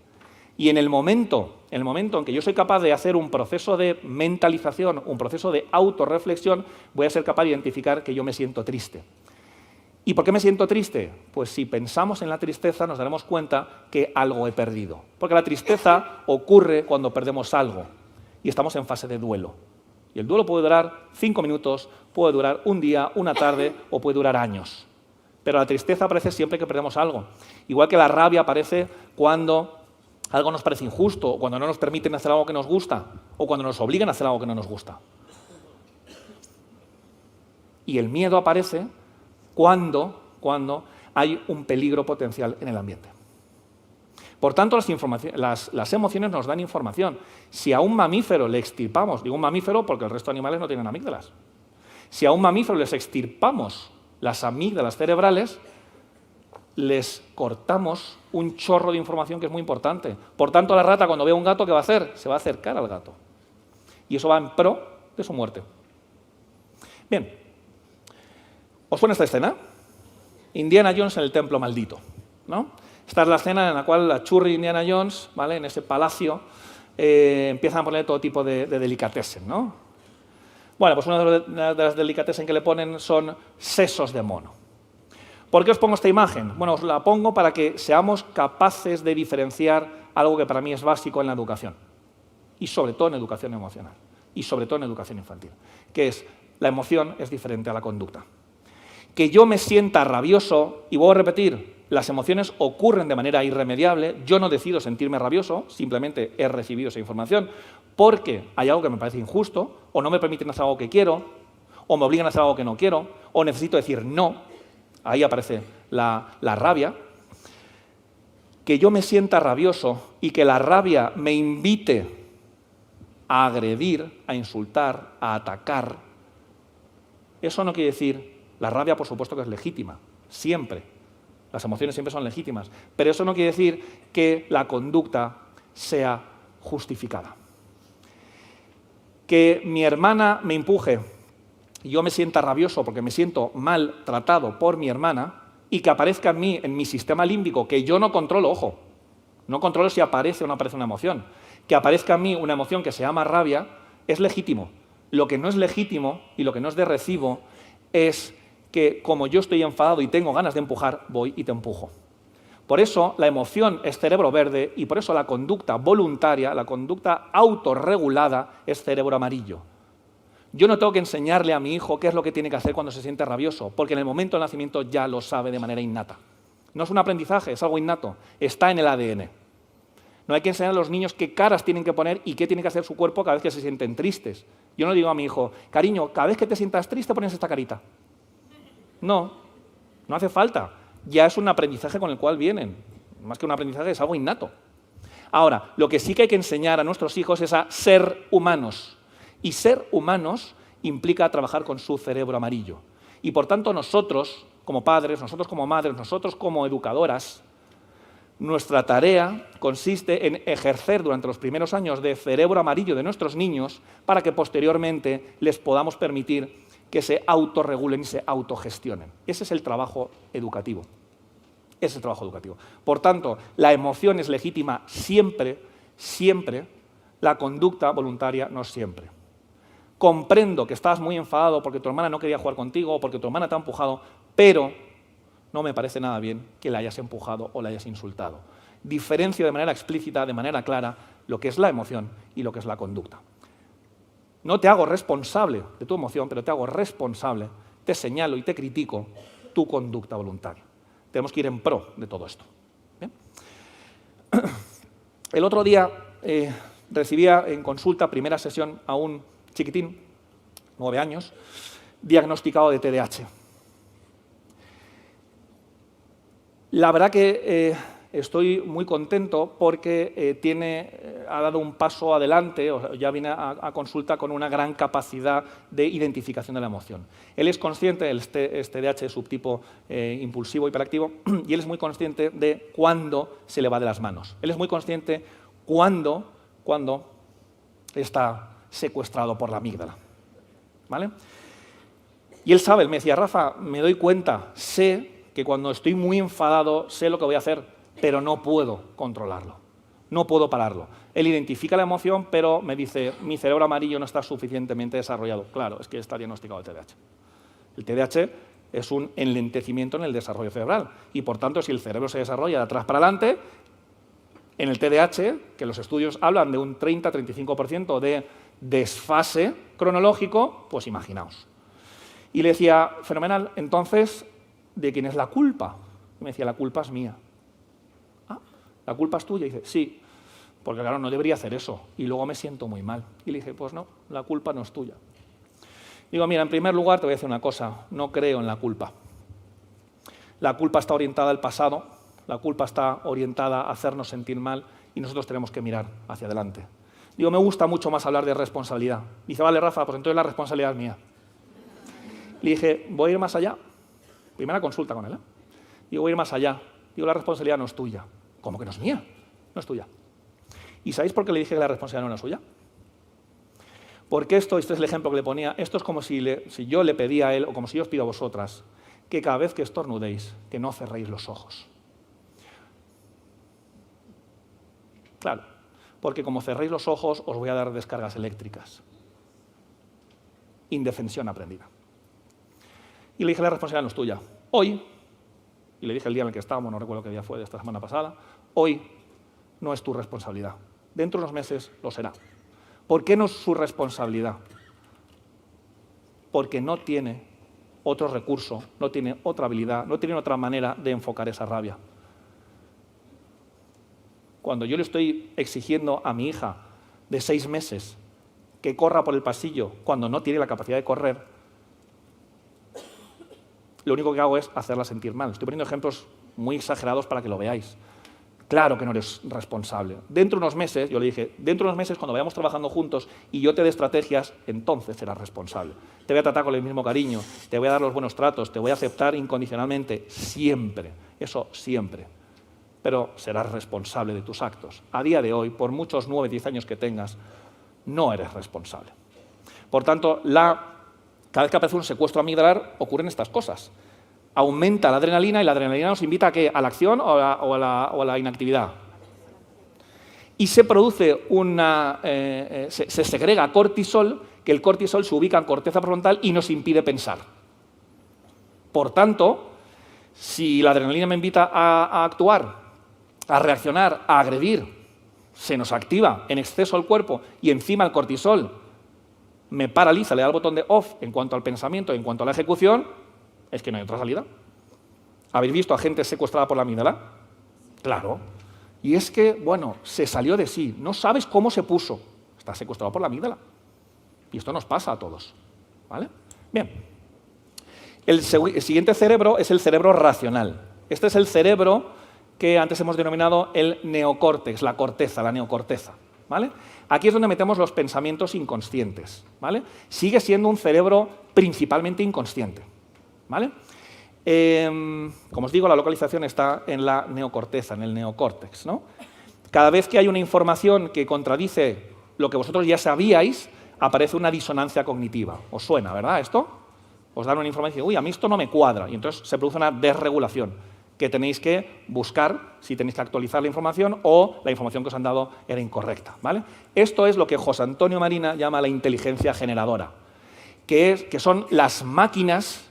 Y en el momento en que yo soy capaz de hacer un proceso de mentalización, un proceso de autorreflexión, voy a ser capaz de identificar que yo me siento triste. ¿Y por qué me siento triste? Pues si pensamos en la tristeza nos daremos cuenta que algo he perdido. Porque la tristeza ocurre cuando perdemos algo y estamos en fase de duelo. Y el duelo puede durar 5 minutos, puede durar un día, una tarde o puede durar años. Pero la tristeza aparece siempre que perdemos algo. Igual que la rabia aparece cuando algo nos parece injusto, o cuando no nos permiten hacer algo que nos gusta, o cuando nos obligan a hacer algo que no nos gusta. Y el miedo aparece cuando hay un peligro potencial en el ambiente. Por tanto, las emociones nos dan información. Si a un mamífero le extirpamos, digo un mamífero porque el resto de animales no tienen amígdalas, si a un mamífero les extirpamos las amígdalas cerebrales, les cortamos un chorro de información que es muy importante. Por tanto, la rata cuando ve a un gato, ¿qué va a hacer? Se va a acercar al gato. Y eso va en pro de su muerte. Bien, ¿os suena esta escena? Indiana Jones en el templo maldito, ¿no? Esta es la escena en la cual la churri Indiana Jones, ¿vale?, en ese palacio, empiezan a poner todo tipo de delicatessen, ¿no? Bueno, pues una de las delicatessen que le ponen son sesos de mono. ¿Por qué os pongo esta imagen? Bueno, os la pongo para que seamos capaces de diferenciar algo que para mí es básico en la educación, y sobre todo en educación emocional, y sobre todo en educación infantil, que es la emoción es diferente a la conducta. Que yo me sienta rabioso, y vuelvo a repetir, las emociones ocurren de manera irremediable, yo no decido sentirme rabioso, simplemente he recibido esa información, porque hay algo que me parece injusto, o no me permiten hacer algo que quiero, o me obligan a hacer algo que no quiero, o necesito decir no, ahí aparece la rabia. Que yo me sienta rabioso y que la rabia me invite a agredir, a insultar, a atacar, eso no quiere decir. La rabia, por supuesto, que es legítima, siempre. Las emociones siempre son legítimas. Pero eso no quiere decir que la conducta sea justificada. Que mi hermana me empuje y yo me sienta rabioso porque me siento mal tratado por mi hermana y que aparezca en mí, en mi sistema límbico, que yo no controlo, ojo, no controlo si aparece o no aparece una emoción, que aparezca en mí una emoción que se llama rabia, es legítimo. Lo que no es legítimo y lo que no es de recibo es que como yo estoy enfadado y tengo ganas de empujar, voy y te empujo. Por eso la emoción es cerebro verde y por eso la conducta voluntaria, la conducta autorregulada es cerebro amarillo. Yo no tengo que enseñarle a mi hijo qué es lo que tiene que hacer cuando se siente rabioso, porque en el momento del nacimiento ya lo sabe de manera innata. No es un aprendizaje, es algo innato, está en el ADN. No hay que enseñar a los niños qué caras tienen que poner y qué tiene que hacer su cuerpo cada vez que se sienten tristes. Yo no digo a mi hijo, cariño, cada vez que te sientas triste pones esta carita. No, no hace falta. Ya es un aprendizaje con el cual vienen. Más que un aprendizaje, es algo innato. Ahora, lo que sí que hay que enseñar a nuestros hijos es a ser humanos. Y ser humanos implica trabajar con su cerebro amarillo. Y por tanto nosotros, como padres, nosotros como madres, nosotros como educadoras, nuestra tarea consiste en ejercer durante los primeros años de cerebro amarillo de nuestros niños para que posteriormente les podamos permitir que se autorregulen y se autogestionen. Ese es el trabajo educativo. Ese es el trabajo educativo. Por tanto, la emoción es legítima siempre, siempre, la conducta voluntaria no siempre. Comprendo que estás muy enfadado porque tu hermana no quería jugar contigo o porque tu hermana te ha empujado, pero no me parece nada bien que la hayas empujado o la hayas insultado. Diferencio de manera explícita, de manera clara, lo que es la emoción y lo que es la conducta. No te hago responsable de tu emoción, pero te hago responsable, te señalo y te critico tu conducta voluntaria. Tenemos que ir en pro de todo esto. ¿Bien? El otro día recibía en consulta, primera sesión, a un chiquitín, 9 años, diagnosticado de TDAH. La verdad que estoy muy contento porque ha dado un paso adelante, ya viene a consulta con una gran capacidad de identificación de la emoción. Él es consciente, es TDAH subtipo impulsivo hiperactivo, y él es muy consciente de cuándo se le va de las manos. Él es muy consciente cuándo está secuestrado por la amígdala. ¿Vale? Y él sabe, él me decía, Rafa, me doy cuenta, sé que cuando estoy muy enfadado, sé lo que voy a hacer, pero no puedo controlarlo, no puedo pararlo. Él identifica la emoción, pero me dice, mi cerebro amarillo no está suficientemente desarrollado. Claro, es que está diagnosticado de TDAH. El TDAH es un enlentecimiento en el desarrollo cerebral y, por tanto, si el cerebro se desarrolla de atrás para adelante, en el TDAH, que los estudios hablan de un 30-35% de desfase cronológico, pues imaginaos. Y le decía, fenomenal, entonces ¿de quién es la culpa? Y me decía, la culpa es mía. ¿Ah? ¿La culpa es tuya? Y dice, sí, porque claro, no debería hacer eso. Y luego me siento muy mal. Y le dije, pues no, la culpa no es tuya. Digo, mira, en primer lugar te voy a decir una cosa, no creo en la culpa. La culpa está orientada al pasado, la culpa está orientada a hacernos sentir mal y nosotros tenemos que mirar hacia adelante. Digo, me gusta mucho más hablar de responsabilidad. Dice, vale, Rafa, pues entonces la responsabilidad es mía. Le dije, voy a ir más allá. Primera consulta con él, ¿eh? Digo, voy a ir más allá. Digo, la responsabilidad no es tuya. ¿Cómo que no es mía? No es tuya. ¿Y sabéis por qué le dije que la responsabilidad no era suya? Porque este es el ejemplo que le ponía, esto es como si yo le pedía a él, o como si yo os pido a vosotras, que cada vez que estornudéis, que no cerréis los ojos. Claro, porque como cerréis los ojos, os voy a dar descargas eléctricas. Indefensión aprendida. Y le dije, la responsabilidad no es tuya. Hoy, y le dije el día en el que estábamos, no recuerdo qué día fue de esta semana pasada, hoy no es tu responsabilidad. Dentro de unos meses lo será. ¿Por qué no es su responsabilidad? Porque no tiene otro recurso, no tiene otra habilidad, no tiene otra manera de enfocar esa rabia. Cuando yo le estoy exigiendo a mi hija de 6 meses que corra por el pasillo cuando no tiene la capacidad de correr, lo único que hago es hacerla sentir mal. Estoy poniendo ejemplos muy exagerados para que lo veáis. Claro que no eres responsable. Dentro de unos meses, yo le dije, dentro de unos meses cuando vayamos trabajando juntos y yo te dé estrategias, entonces serás responsable. Te voy a tratar con el mismo cariño, te voy a dar los buenos tratos, te voy a aceptar incondicionalmente, siempre. Eso siempre. Pero serás responsable de tus actos. A día de hoy, por muchos 9, 10 años que tengas, no eres responsable. Por tanto, cada vez que aparece un secuestro amigdalar, ocurren estas cosas. Aumenta la adrenalina y la adrenalina nos invita ¿a qué? ¿A la acción o a la inactividad? Y se produce se segrega cortisol, que el cortisol se ubica en corteza prefrontal y nos impide pensar. Por tanto, si la adrenalina me invita a actuar, a reaccionar, a agredir, se nos activa en exceso el cuerpo y encima el cortisol me paraliza, le da el botón de off en cuanto al pensamiento, en cuanto a la ejecución, es que no hay otra salida. ¿Habéis visto a gente secuestrada por la amígdala? Claro. Y es que, bueno, se salió de sí. No sabes cómo se puso. Está secuestrado por la amígdala. Y esto nos pasa a todos. ¿Vale? Bien. El siguiente cerebro es el cerebro racional. Este es el cerebro que antes hemos denominado el neocórtex, la corteza, la neocorteza. ¿Vale? Aquí es donde metemos los pensamientos inconscientes. ¿Vale? Sigue siendo un cerebro principalmente inconsciente. ¿Vale? Como os digo, la localización está en la neocorteza, en el neocórtex, ¿no? Cada vez que hay una información que contradice lo que vosotros ya sabíais, aparece una disonancia cognitiva. ¿Os suena, verdad, esto? Os dan una información y dicen, uy, a mí esto no me cuadra. Y entonces se produce una desregulación que tenéis que buscar si tenéis que actualizar la información o la información que os han dado era incorrecta, ¿vale? Esto es lo que José Antonio Marina llama la inteligencia generadora, que son las máquinas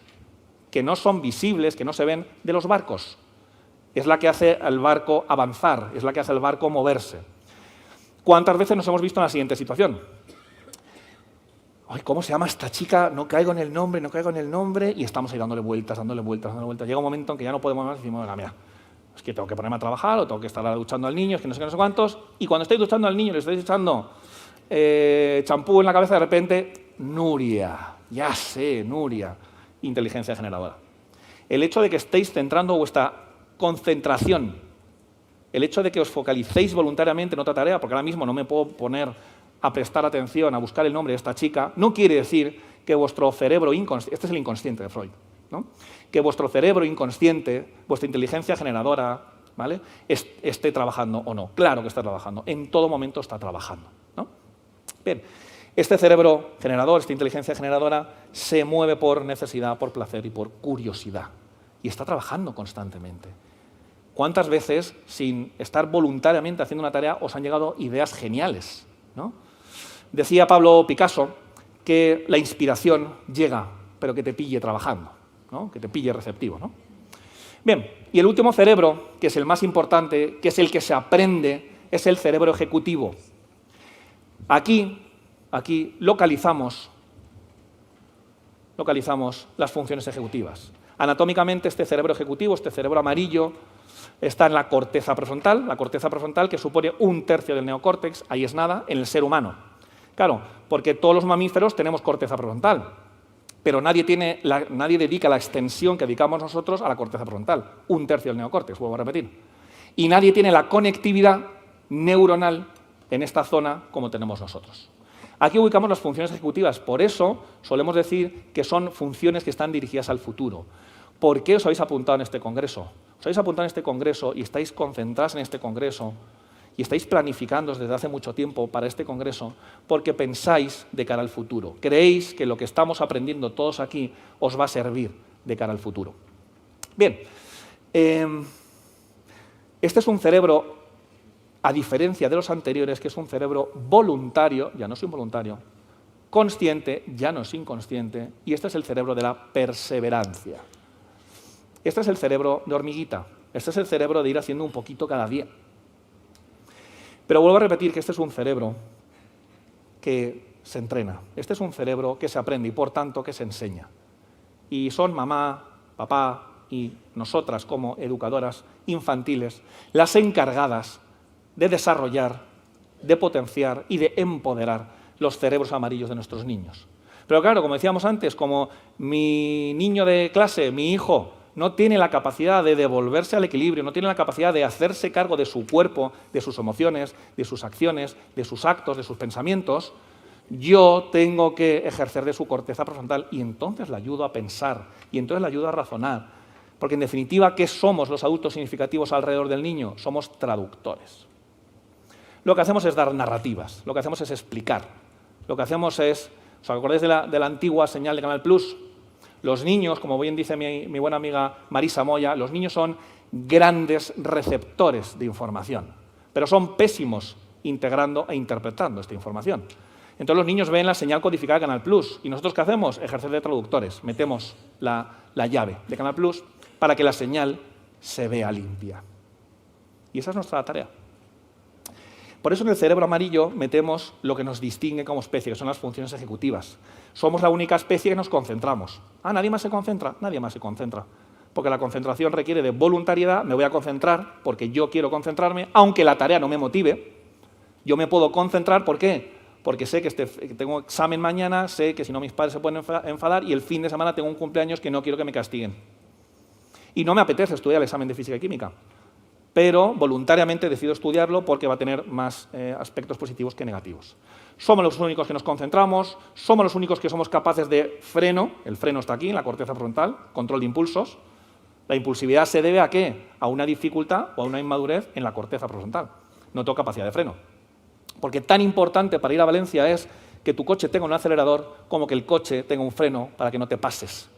que no son visibles, que no se ven, de los barcos. Es la que hace al barco avanzar, es la que hace al barco moverse. ¿Cuántas veces nos hemos visto en la siguiente situación? Ay, ¿cómo se llama esta chica? No caigo en el nombre, y estamos ahí dándole vueltas. Llega un momento en que ya no podemos más y decimos, mira, es que tengo que ponerme a trabajar o tengo que estar duchando al niño, es que no sé qué, no sé cuántos. Y cuando estoy duchando al niño, le estoy echando champú en la cabeza, de repente, Nuria, ya sé, Nuria. Inteligencia generadora. El hecho de que estéis centrando vuestra concentración, el hecho de que os focalicéis voluntariamente en otra tarea, porque ahora mismo no me puedo poner a prestar atención, a buscar el nombre de esta chica, no quiere decir que vuestro cerebro inconsciente, este es el inconsciente de Freud, ¿no? Que vuestro cerebro inconsciente, vuestra inteligencia generadora, ¿vale?, esté trabajando o no. Claro que está trabajando, en todo momento está trabajando, ¿no? Bien. Este cerebro generador, esta inteligencia generadora, se mueve por necesidad, por placer y por curiosidad. Y está trabajando constantemente. ¿Cuántas veces, sin estar voluntariamente haciendo una tarea, os han llegado ideas geniales, ¿no? Decía Pablo Picasso que la inspiración llega, pero que te pille trabajando, ¿no? Que te pille receptivo, ¿no? Bien, y el último cerebro, que es el más importante, que es el que se aprende, es el cerebro ejecutivo. Aquí localizamos las funciones ejecutivas. Anatómicamente, este cerebro ejecutivo, este cerebro amarillo, está en la corteza prefrontal que supone 1/3 del neocórtex, ahí es nada, en el ser humano. Claro, porque todos los mamíferos tenemos corteza prefrontal, pero nadie dedica la extensión que dedicamos nosotros a la corteza prefrontal, 1/3 del neocórtex, vuelvo a repetir. Y nadie tiene la conectividad neuronal en esta zona como tenemos nosotros. Aquí ubicamos las funciones ejecutivas, por eso solemos decir que son funciones que están dirigidas al futuro. ¿Por qué os habéis apuntado en este congreso? Os habéis apuntado en este congreso y estáis concentrados en este congreso y estáis planificando desde hace mucho tiempo para este congreso porque pensáis de cara al futuro. Creéis que lo que estamos aprendiendo todos aquí os va a servir de cara al futuro. Bien, este es un cerebro, a diferencia de los anteriores, que es un cerebro voluntario, ya no es involuntario, consciente, ya no es inconsciente, y este es el cerebro de la perseverancia. Este es el cerebro de hormiguita, este es el cerebro de ir haciendo un poquito cada día. Pero vuelvo a repetir que este es un cerebro que se entrena, este es un cerebro que se aprende y por tanto que se enseña. Y son mamá, papá y nosotras como educadoras infantiles las encargadas de desarrollar, de potenciar y de empoderar los cerebros amarillos de nuestros niños. Pero claro, como decíamos antes, como mi niño de clase, mi hijo, no tiene la capacidad de devolverse al equilibrio, no tiene la capacidad de hacerse cargo de su cuerpo, de sus emociones, de sus acciones, de sus actos, de sus pensamientos, yo tengo que ejercer de su corteza prefrontal y entonces le ayudo a pensar y entonces le ayudo a razonar. Porque en definitiva, ¿qué somos los adultos significativos alrededor del niño? Somos traductores. Lo que hacemos es dar narrativas, lo que hacemos es explicar, lo que hacemos es, ¿os acordáis de la antigua señal de Canal Plus? Los niños, como bien dice mi buena amiga Marisa Moya, los niños son grandes receptores de información, pero son pésimos integrando e interpretando esta información. Entonces los niños ven la señal codificada de Canal Plus y nosotros ¿qué hacemos? Ejercer de traductores, metemos la llave de Canal Plus para que la señal se vea limpia. Y esa es nuestra tarea. Por eso en el cerebro amarillo metemos lo que nos distingue como especie, que son las funciones ejecutivas. Somos la única especie que nos concentramos. ¿Nadie más se concentra? Nadie más se concentra. Porque la concentración requiere de voluntariedad, me voy a concentrar porque yo quiero concentrarme, aunque la tarea no me motive. Yo me puedo concentrar, ¿por qué? Porque sé que tengo examen mañana, sé que si no mis padres se pueden enfadar y el fin de semana tengo un cumpleaños que no quiero que me castiguen. Y no me apetece estudiar el examen de física y química, pero voluntariamente decido estudiarlo porque va a tener más aspectos positivos que negativos. Somos los únicos que nos concentramos, somos los únicos que somos capaces de freno, el freno está aquí en la corteza frontal, control de impulsos. La impulsividad se debe ¿a qué? A una dificultad o a una inmadurez en la corteza prefrontal. No tengo capacidad de freno. Porque tan importante para ir a Valencia es que tu coche tenga un acelerador como que el coche tenga un freno para que no te pases.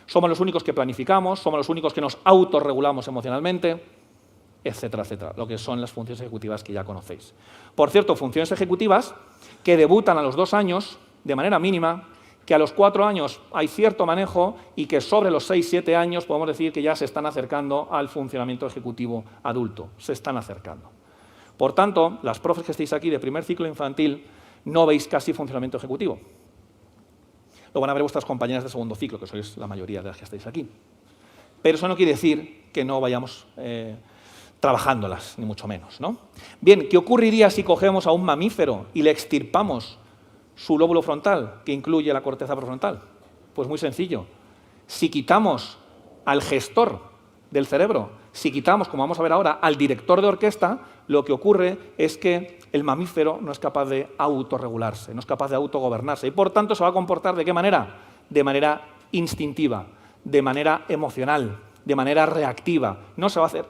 Somos los únicos que planificamos, somos los únicos que nos autorregulamos emocionalmente, etcétera, etcétera, lo que son las funciones ejecutivas que ya conocéis. Por cierto, funciones ejecutivas que debutan a los 2 años de manera mínima, que a los 4 años hay cierto manejo y que sobre los 6-7 años podemos decir que ya se están acercando al funcionamiento ejecutivo adulto, se están acercando. Por tanto, las profes que estáis aquí de primer ciclo infantil no veis casi funcionamiento ejecutivo. Lo van a ver vuestras compañeras de segundo ciclo, que sois la mayoría de las que estáis aquí. Pero eso no quiere decir que no vayamos trabajándolas, ni mucho menos, ¿no? Bien, ¿qué ocurriría si cogemos a un mamífero y le extirpamos su lóbulo frontal, que incluye la corteza prefrontal? Pues muy sencillo. Si quitamos al gestor del cerebro, si quitamos, como vamos a ver ahora, al director de orquesta, lo que ocurre es que el mamífero no es capaz de autorregularse, no es capaz de autogobernarse y por tanto se va a comportar ¿de qué manera? De manera instintiva, de manera emocional, de manera reactiva. No se va a hacer,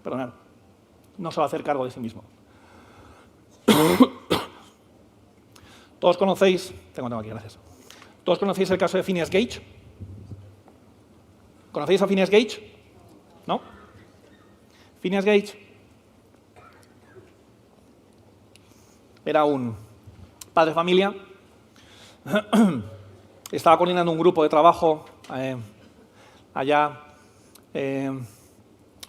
perdonad, no se va a hacer cargo de sí mismo. Todos conocéis, tengo aquí, gracias. Todos conocéis el caso de Phineas Gage. ¿Conocéis a Phineas Gage? ¿No? Phineas Gage era un padre de familia, estaba coordinando un grupo de trabajo allá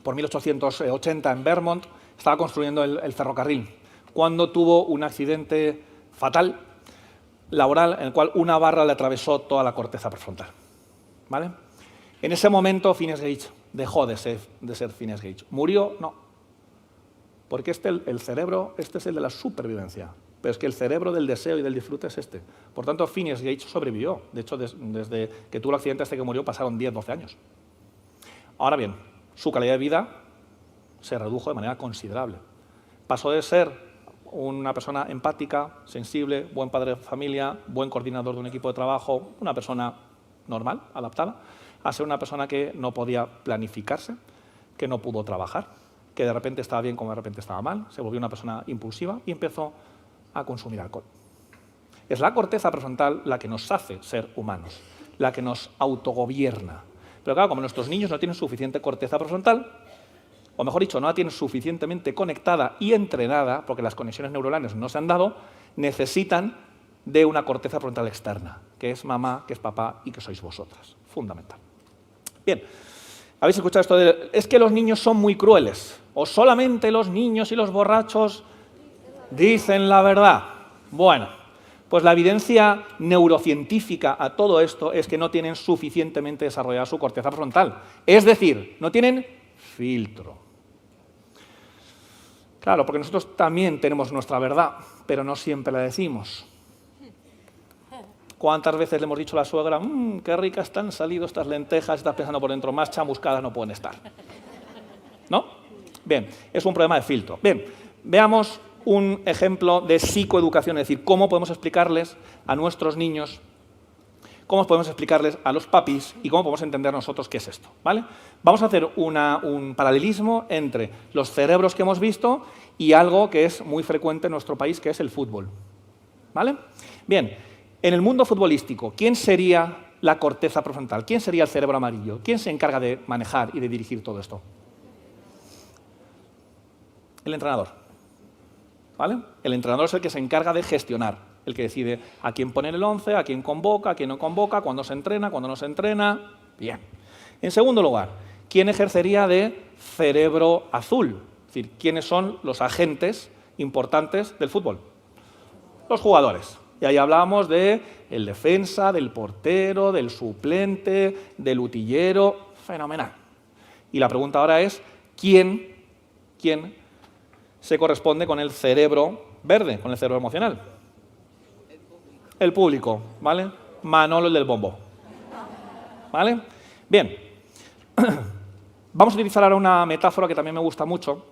por 1880 en Vermont, estaba construyendo el ferrocarril, cuando tuvo un accidente fatal laboral en el cual una barra le atravesó toda la corteza prefrontal. ¿vale? En ese momento Phineas Gage dejó de ser Phineas Gage. ¿Murió? No. Porque el cerebro, este es el de la supervivencia. Pero es que el cerebro del deseo y del disfrute es este. Por tanto, Phineas Gage sobrevivió. De hecho, desde que tuvo el accidente hasta que murió pasaron 10, 12 años. Ahora bien, su calidad de vida se redujo de manera considerable. Pasó de ser una persona empática, sensible, buen padre de familia, buen coordinador de un equipo de trabajo, una persona normal, adaptada, a ser una persona que no podía planificarse, que no pudo trabajar, que de repente estaba bien como de repente estaba mal, se volvió una persona impulsiva y empezó a consumir alcohol. Es la corteza prefrontal la que nos hace ser humanos, la que nos autogobierna. Pero claro, como nuestros niños no tienen suficiente corteza prefrontal, o mejor dicho, no la tienen suficientemente conectada y entrenada, porque las conexiones neuronales no se han dado, necesitan de una corteza frontal externa, que es mamá, que es papá y que sois vosotras. Fundamental. Bien, habéis escuchado esto de es que los niños son muy crueles, o solamente los niños y los borrachos dicen la verdad. Bueno, pues la evidencia neurocientífica a todo esto es que no tienen suficientemente desarrollada su corteza frontal. Es decir, no tienen filtro. Claro, porque nosotros también tenemos nuestra verdad, pero no siempre la decimos. ¿Cuántas veces le hemos dicho a la suegra, qué ricas han salido estas lentejas, estás pensando por dentro, más chamuscadas no pueden estar? ¿No? Bien, es un problema de filtro. Bien, veamos un ejemplo de psicoeducación, es decir, cómo podemos explicarles a nuestros niños, cómo podemos explicarles a los papis y cómo podemos entender nosotros qué es esto, ¿vale? Vamos a hacer un paralelismo entre los cerebros que hemos visto y algo que es muy frecuente en nuestro país, que es el fútbol, ¿vale? Bien, en el mundo futbolístico, ¿quién sería la corteza prefrontal? ¿Quién sería el cerebro amarillo? ¿Quién se encarga de manejar y de dirigir todo esto? El entrenador, ¿vale? El entrenador es el que se encarga de gestionar, el que decide a quién pone el 11, a quién convoca, a quién no convoca, cuándo se entrena, cuándo no se entrena. Bien. En segundo lugar, ¿quién ejercería de cerebro azul? Es decir, ¿quiénes son los agentes importantes del fútbol? Los jugadores. Y ahí hablábamos del defensa, del portero, del suplente, del utillero. Fenomenal. Y la pregunta ahora es, ¿quién se corresponde con el cerebro verde, con el cerebro emocional? El público, ¿vale? Manolo, el del bombo. ¿Vale? Bien. Vamos a utilizar ahora una metáfora que también me gusta mucho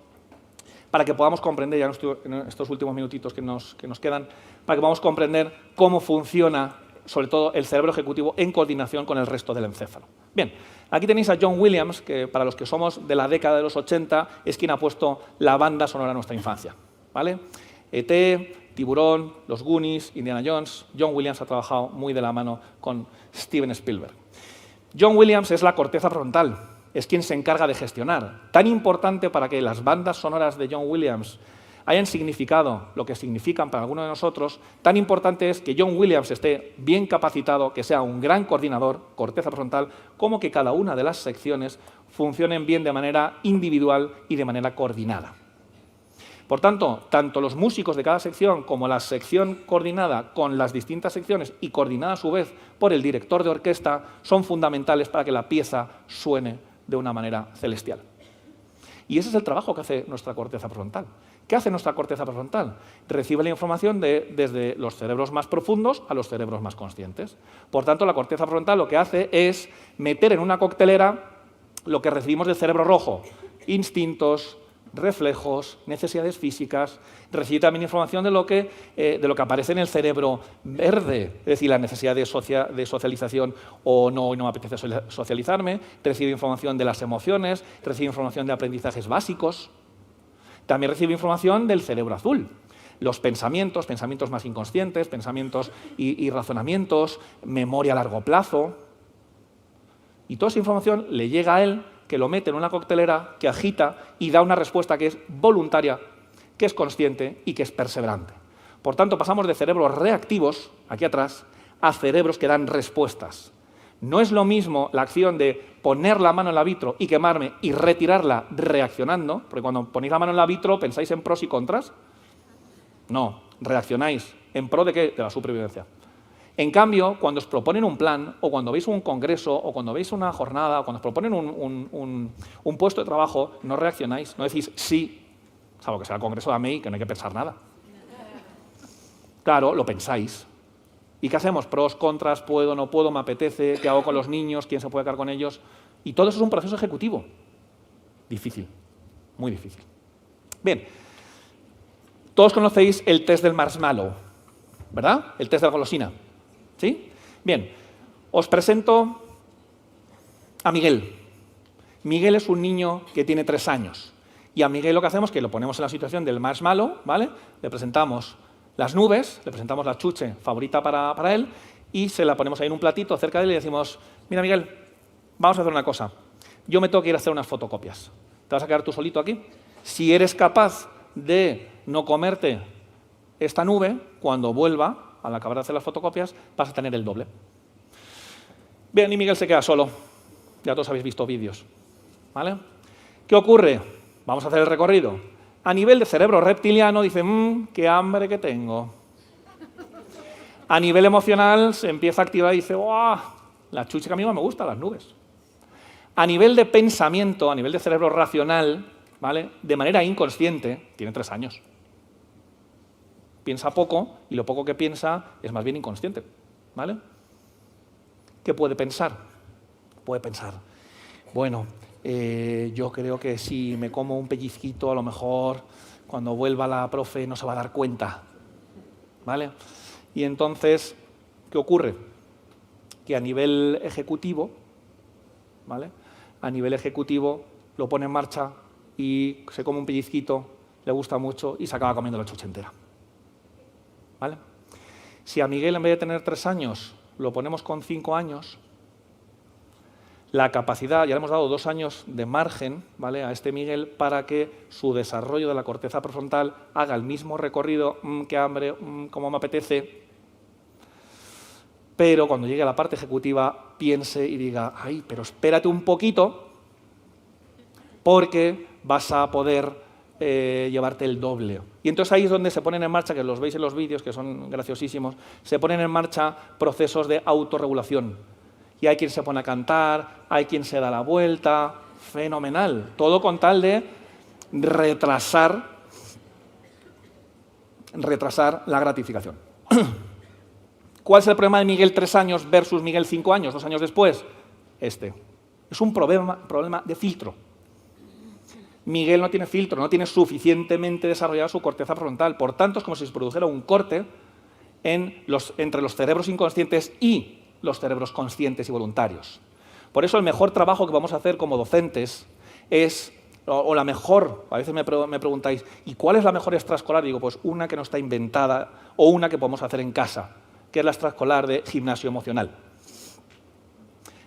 para que podamos comprender, ya en estos últimos minutitos que nos quedan, para que podamos comprender cómo funciona, sobre todo, el cerebro ejecutivo en coordinación con el resto del encéfalo. Bien, aquí tenéis a John Williams, que para los que somos de la década de los 80 es quien ha puesto la banda sonora de nuestra infancia, ¿vale? E.T., Tiburón, Los Goonies, Indiana Jones. John Williams ha trabajado muy de la mano con Steven Spielberg. John Williams es la corteza frontal, es quien se encarga de gestionar. Tan importante para que las bandas sonoras de John Williams hayan significado lo que significan para algunos de nosotros, tan importante es que John Williams esté bien capacitado, que sea un gran coordinador, corteza frontal, como que cada una de las secciones funcionen bien de manera individual y de manera coordinada. Por tanto, tanto los músicos de cada sección como la sección coordinada con las distintas secciones y coordinada a su vez por el director de orquesta son fundamentales para que la pieza suene de una manera celestial. Y ese es el trabajo que hace nuestra corteza prefrontal. ¿Qué hace nuestra corteza prefrontal? Recibe la información desde los cerebros más profundos a los cerebros más conscientes. Por tanto, la corteza prefrontal lo que hace es meter en una coctelera lo que recibimos del cerebro rojo: instintos, reflejos, necesidades físicas. Recibe también información de lo que aparece en el cerebro verde, es decir, la necesidad de socialización o no, y no me apetece socializarme. Recibe información de las emociones, recibe información de aprendizajes básicos. También recibe información del cerebro azul. Los pensamientos más inconscientes, pensamientos y razonamientos, memoria a largo plazo. Y toda esa información le llega a él, que lo mete en una coctelera, que agita y da una respuesta que es voluntaria, que es consciente y que es perseverante. Por tanto, pasamos de cerebros reactivos, aquí atrás, a cerebros que dan respuestas. No es lo mismo la acción de poner la mano en la vitro y quemarme y retirarla reaccionando, porque cuando ponéis la mano en la vitro, ¿pensáis en pros y contras? No, reaccionáis. ¿En pro de qué? De la supervivencia. En cambio, cuando os proponen un plan, o cuando veis un congreso, o cuando veis una jornada, o cuando os proponen un puesto de trabajo, no reaccionáis, no decís sí, salvo que sea el congreso de AMEI, que no hay que pensar nada. Claro, lo pensáis. ¿Y qué hacemos? Pros, contras, puedo, no puedo, me apetece, ¿qué hago con los niños? ¿Quién se puede quedar con ellos? Y todo eso es un proceso ejecutivo. Difícil, muy difícil. Bien, todos conocéis el test del marshmallow, ¿verdad? El test de la golosina. ¿Sí? Bien, os presento a Miguel. Miguel es un niño que tiene 3 años. Y a Miguel lo que hacemos es que lo ponemos en la situación del marshmallow, ¿vale? Le presentamos las nubes, le presentamos la chuche favorita para él y se la ponemos ahí en un platito cerca de él y le decimos, mira Miguel, vamos a hacer una cosa. Yo me tengo que ir a hacer unas fotocopias. ¿Te vas a quedar tú solito aquí? Si eres capaz de no comerte esta nube, cuando vuelva, al acabar de hacer las fotocopias, vas a tener el doble. Bien, y Miguel se queda solo. Ya todos habéis visto vídeos. ¿Vale? ¿Qué ocurre? Vamos a hacer el recorrido. A nivel de cerebro reptiliano dice, qué hambre que tengo. A nivel emocional se empieza a activar y dice, ¡guau! La chucha que a mí no me gusta, las nubes. A nivel de pensamiento, a nivel de cerebro racional, ¿vale? De manera inconsciente, tiene 3 años. Piensa poco y lo poco que piensa es más bien inconsciente. ¿Vale? ¿Qué puede pensar? Puede pensar, bueno, yo creo que si me como un pellizquito, a lo mejor cuando vuelva la profe no se va a dar cuenta. ¿Vale? Y entonces, ¿qué ocurre? Que a nivel ejecutivo, ¿vale? A nivel ejecutivo lo pone en marcha y se come un pellizquito, le gusta mucho y se acaba comiendo la chucha entera. ¿Vale? Si a Miguel, en vez de tener 3 años, lo ponemos con 5 años, la capacidad, ya le hemos dado 2 años de margen, ¿vale? A este Miguel para que su desarrollo de la corteza prefrontal haga el mismo recorrido, qué hambre, cómo me apetece, pero cuando llegue a la parte ejecutiva piense y diga, ay, pero espérate un poquito porque vas a poder llevarte el doble. Y entonces ahí es donde se ponen en marcha, que los veis en los vídeos, que son graciosísimos, se ponen en marcha procesos de autorregulación. Y hay quien se pone a cantar, hay quien se da la vuelta, fenomenal. Todo con tal de retrasar la gratificación. ¿Cuál es el problema de Miguel 3 años versus Miguel 5 años, 2 años después? Este. Es un problema de filtro. Miguel no tiene filtro, no tiene suficientemente desarrollada su corteza frontal. Por tanto, es como si se produjera un corte entre los cerebros inconscientes y los cerebros conscientes y voluntarios. Por eso el mejor trabajo que vamos a hacer como docentes es, o la mejor, a veces me preguntáis, ¿y cuál es la mejor extraescolar? Digo, pues una que no está inventada o una que podemos hacer en casa, que es la extraescolar de gimnasio emocional.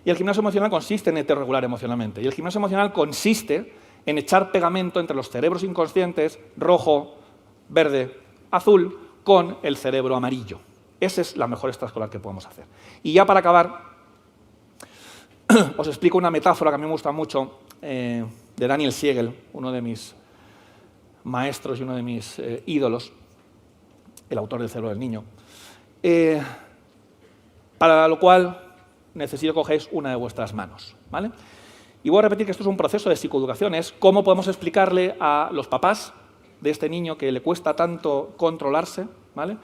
Y el gimnasio emocional consiste en heterregular emocionalmente. Y el gimnasio emocional consiste en echar pegamento entre los cerebros inconscientes, rojo, verde, azul, con el cerebro amarillo. Esa es la mejor extraescolar que podemos hacer. Y ya para acabar, os explico una metáfora que a mí me gusta mucho, de Daniel Siegel, uno de mis maestros y uno de mis ídolos, el autor del cerebro del niño, para lo cual necesito que cogéis una de vuestras manos, ¿vale? Y voy a repetir que esto es un proceso de psicoeducación, es cómo podemos explicarle a los papás de este niño que le cuesta tanto controlarse, ¿vale?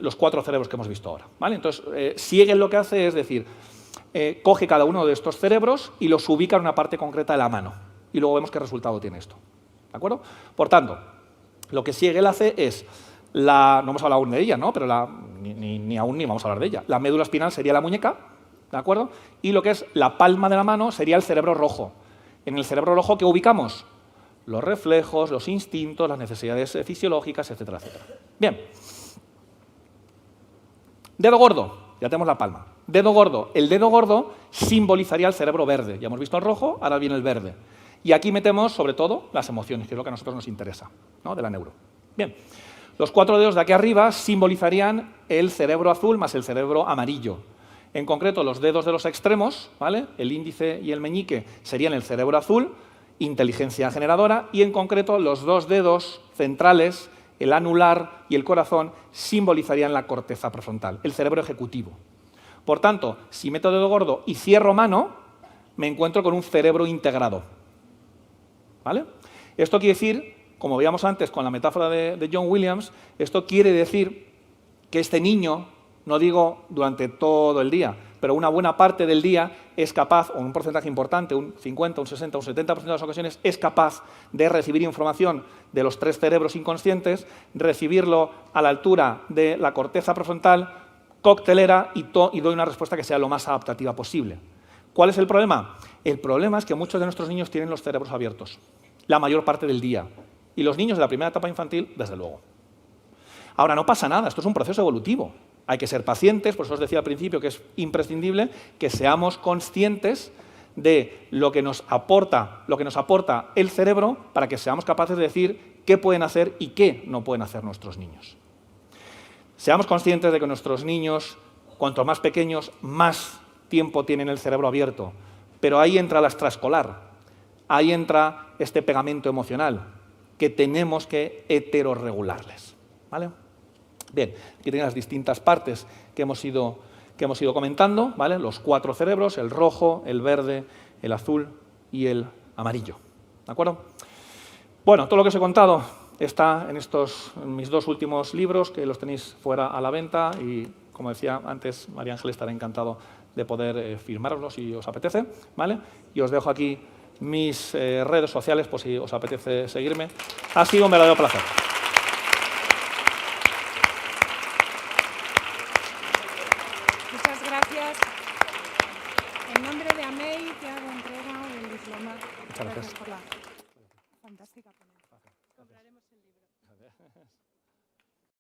Los 4 cerebros que hemos visto ahora, ¿vale? Entonces, Siegel lo que hace es decir, coge cada uno de estos cerebros y los ubica en una parte concreta de la mano. Y luego vemos qué resultado tiene esto, ¿de acuerdo? Por tanto, lo que Siegel hace es, no hemos hablado aún de ella, ¿no? Pero ni aún vamos a hablar de ella. La médula espinal sería la muñeca, ¿de acuerdo? Y lo que es la palma de la mano sería el cerebro rojo. En el cerebro rojo, ¿qué ubicamos? Los reflejos, los instintos, las necesidades fisiológicas, etcétera, etcétera. Bien. Dedo gordo, ya tenemos la palma. Dedo gordo. El dedo gordo simbolizaría el cerebro verde. Ya hemos visto el rojo, ahora viene el verde. Y aquí metemos, sobre todo, las emociones, que es lo que a nosotros nos interesa, ¿no? De la neuro. Bien. Los 4 dedos de aquí arriba simbolizarían el cerebro azul más el cerebro amarillo. En concreto, los dedos de los extremos, ¿vale? El índice y el meñique serían el cerebro azul, inteligencia generadora, y en concreto los 2 dedos centrales, el anular y el corazón simbolizarían la corteza prefrontal, el cerebro ejecutivo. Por tanto, si meto dedo gordo y cierro mano, me encuentro con un cerebro integrado. ¿Vale? Esto quiere decir, como veíamos antes con la metáfora de John Williams, esto quiere decir que este niño, no digo durante todo el día, pero una buena parte del día es capaz, o un porcentaje importante, un 50, un 60, un 70% de las ocasiones, es capaz de recibir información de los 3 cerebros inconscientes, recibirlo a la altura de la corteza prefrontal, coctelera, y doy una respuesta que sea lo más adaptativa posible. ¿Cuál es el problema? El problema es que muchos de nuestros niños tienen los cerebros abiertos la mayor parte del día. Y los niños de la primera etapa infantil, desde luego. Ahora, no pasa nada, esto es un proceso evolutivo. Hay que ser pacientes, por eso os decía al principio que es imprescindible que seamos conscientes de lo que nos aporta el cerebro para que seamos capaces de decir qué pueden hacer y qué no pueden hacer nuestros niños. Seamos conscientes de que nuestros niños, cuanto más pequeños, más tiempo tienen el cerebro abierto. Pero ahí entra la extraescolar, ahí entra este pegamento emocional que tenemos que heterorregularles. ¿Vale? Bien, aquí tenéis las distintas partes que hemos ido comentando, ¿vale? Los 4 cerebros, el rojo, el verde, el azul y el amarillo. ¿De acuerdo? Bueno, todo lo que os he contado está en mis 2 últimos libros, que los tenéis fuera a la venta y, como decía antes, María Ángel estará encantado de poder firmarlos si os apetece, ¿vale? Y os dejo aquí mis redes sociales por si os apetece seguirme. Ha sido un verdadero placer. Muchas gracias. En nombre de AMEI te hago entrega del diploma. Muchas gracias. Por la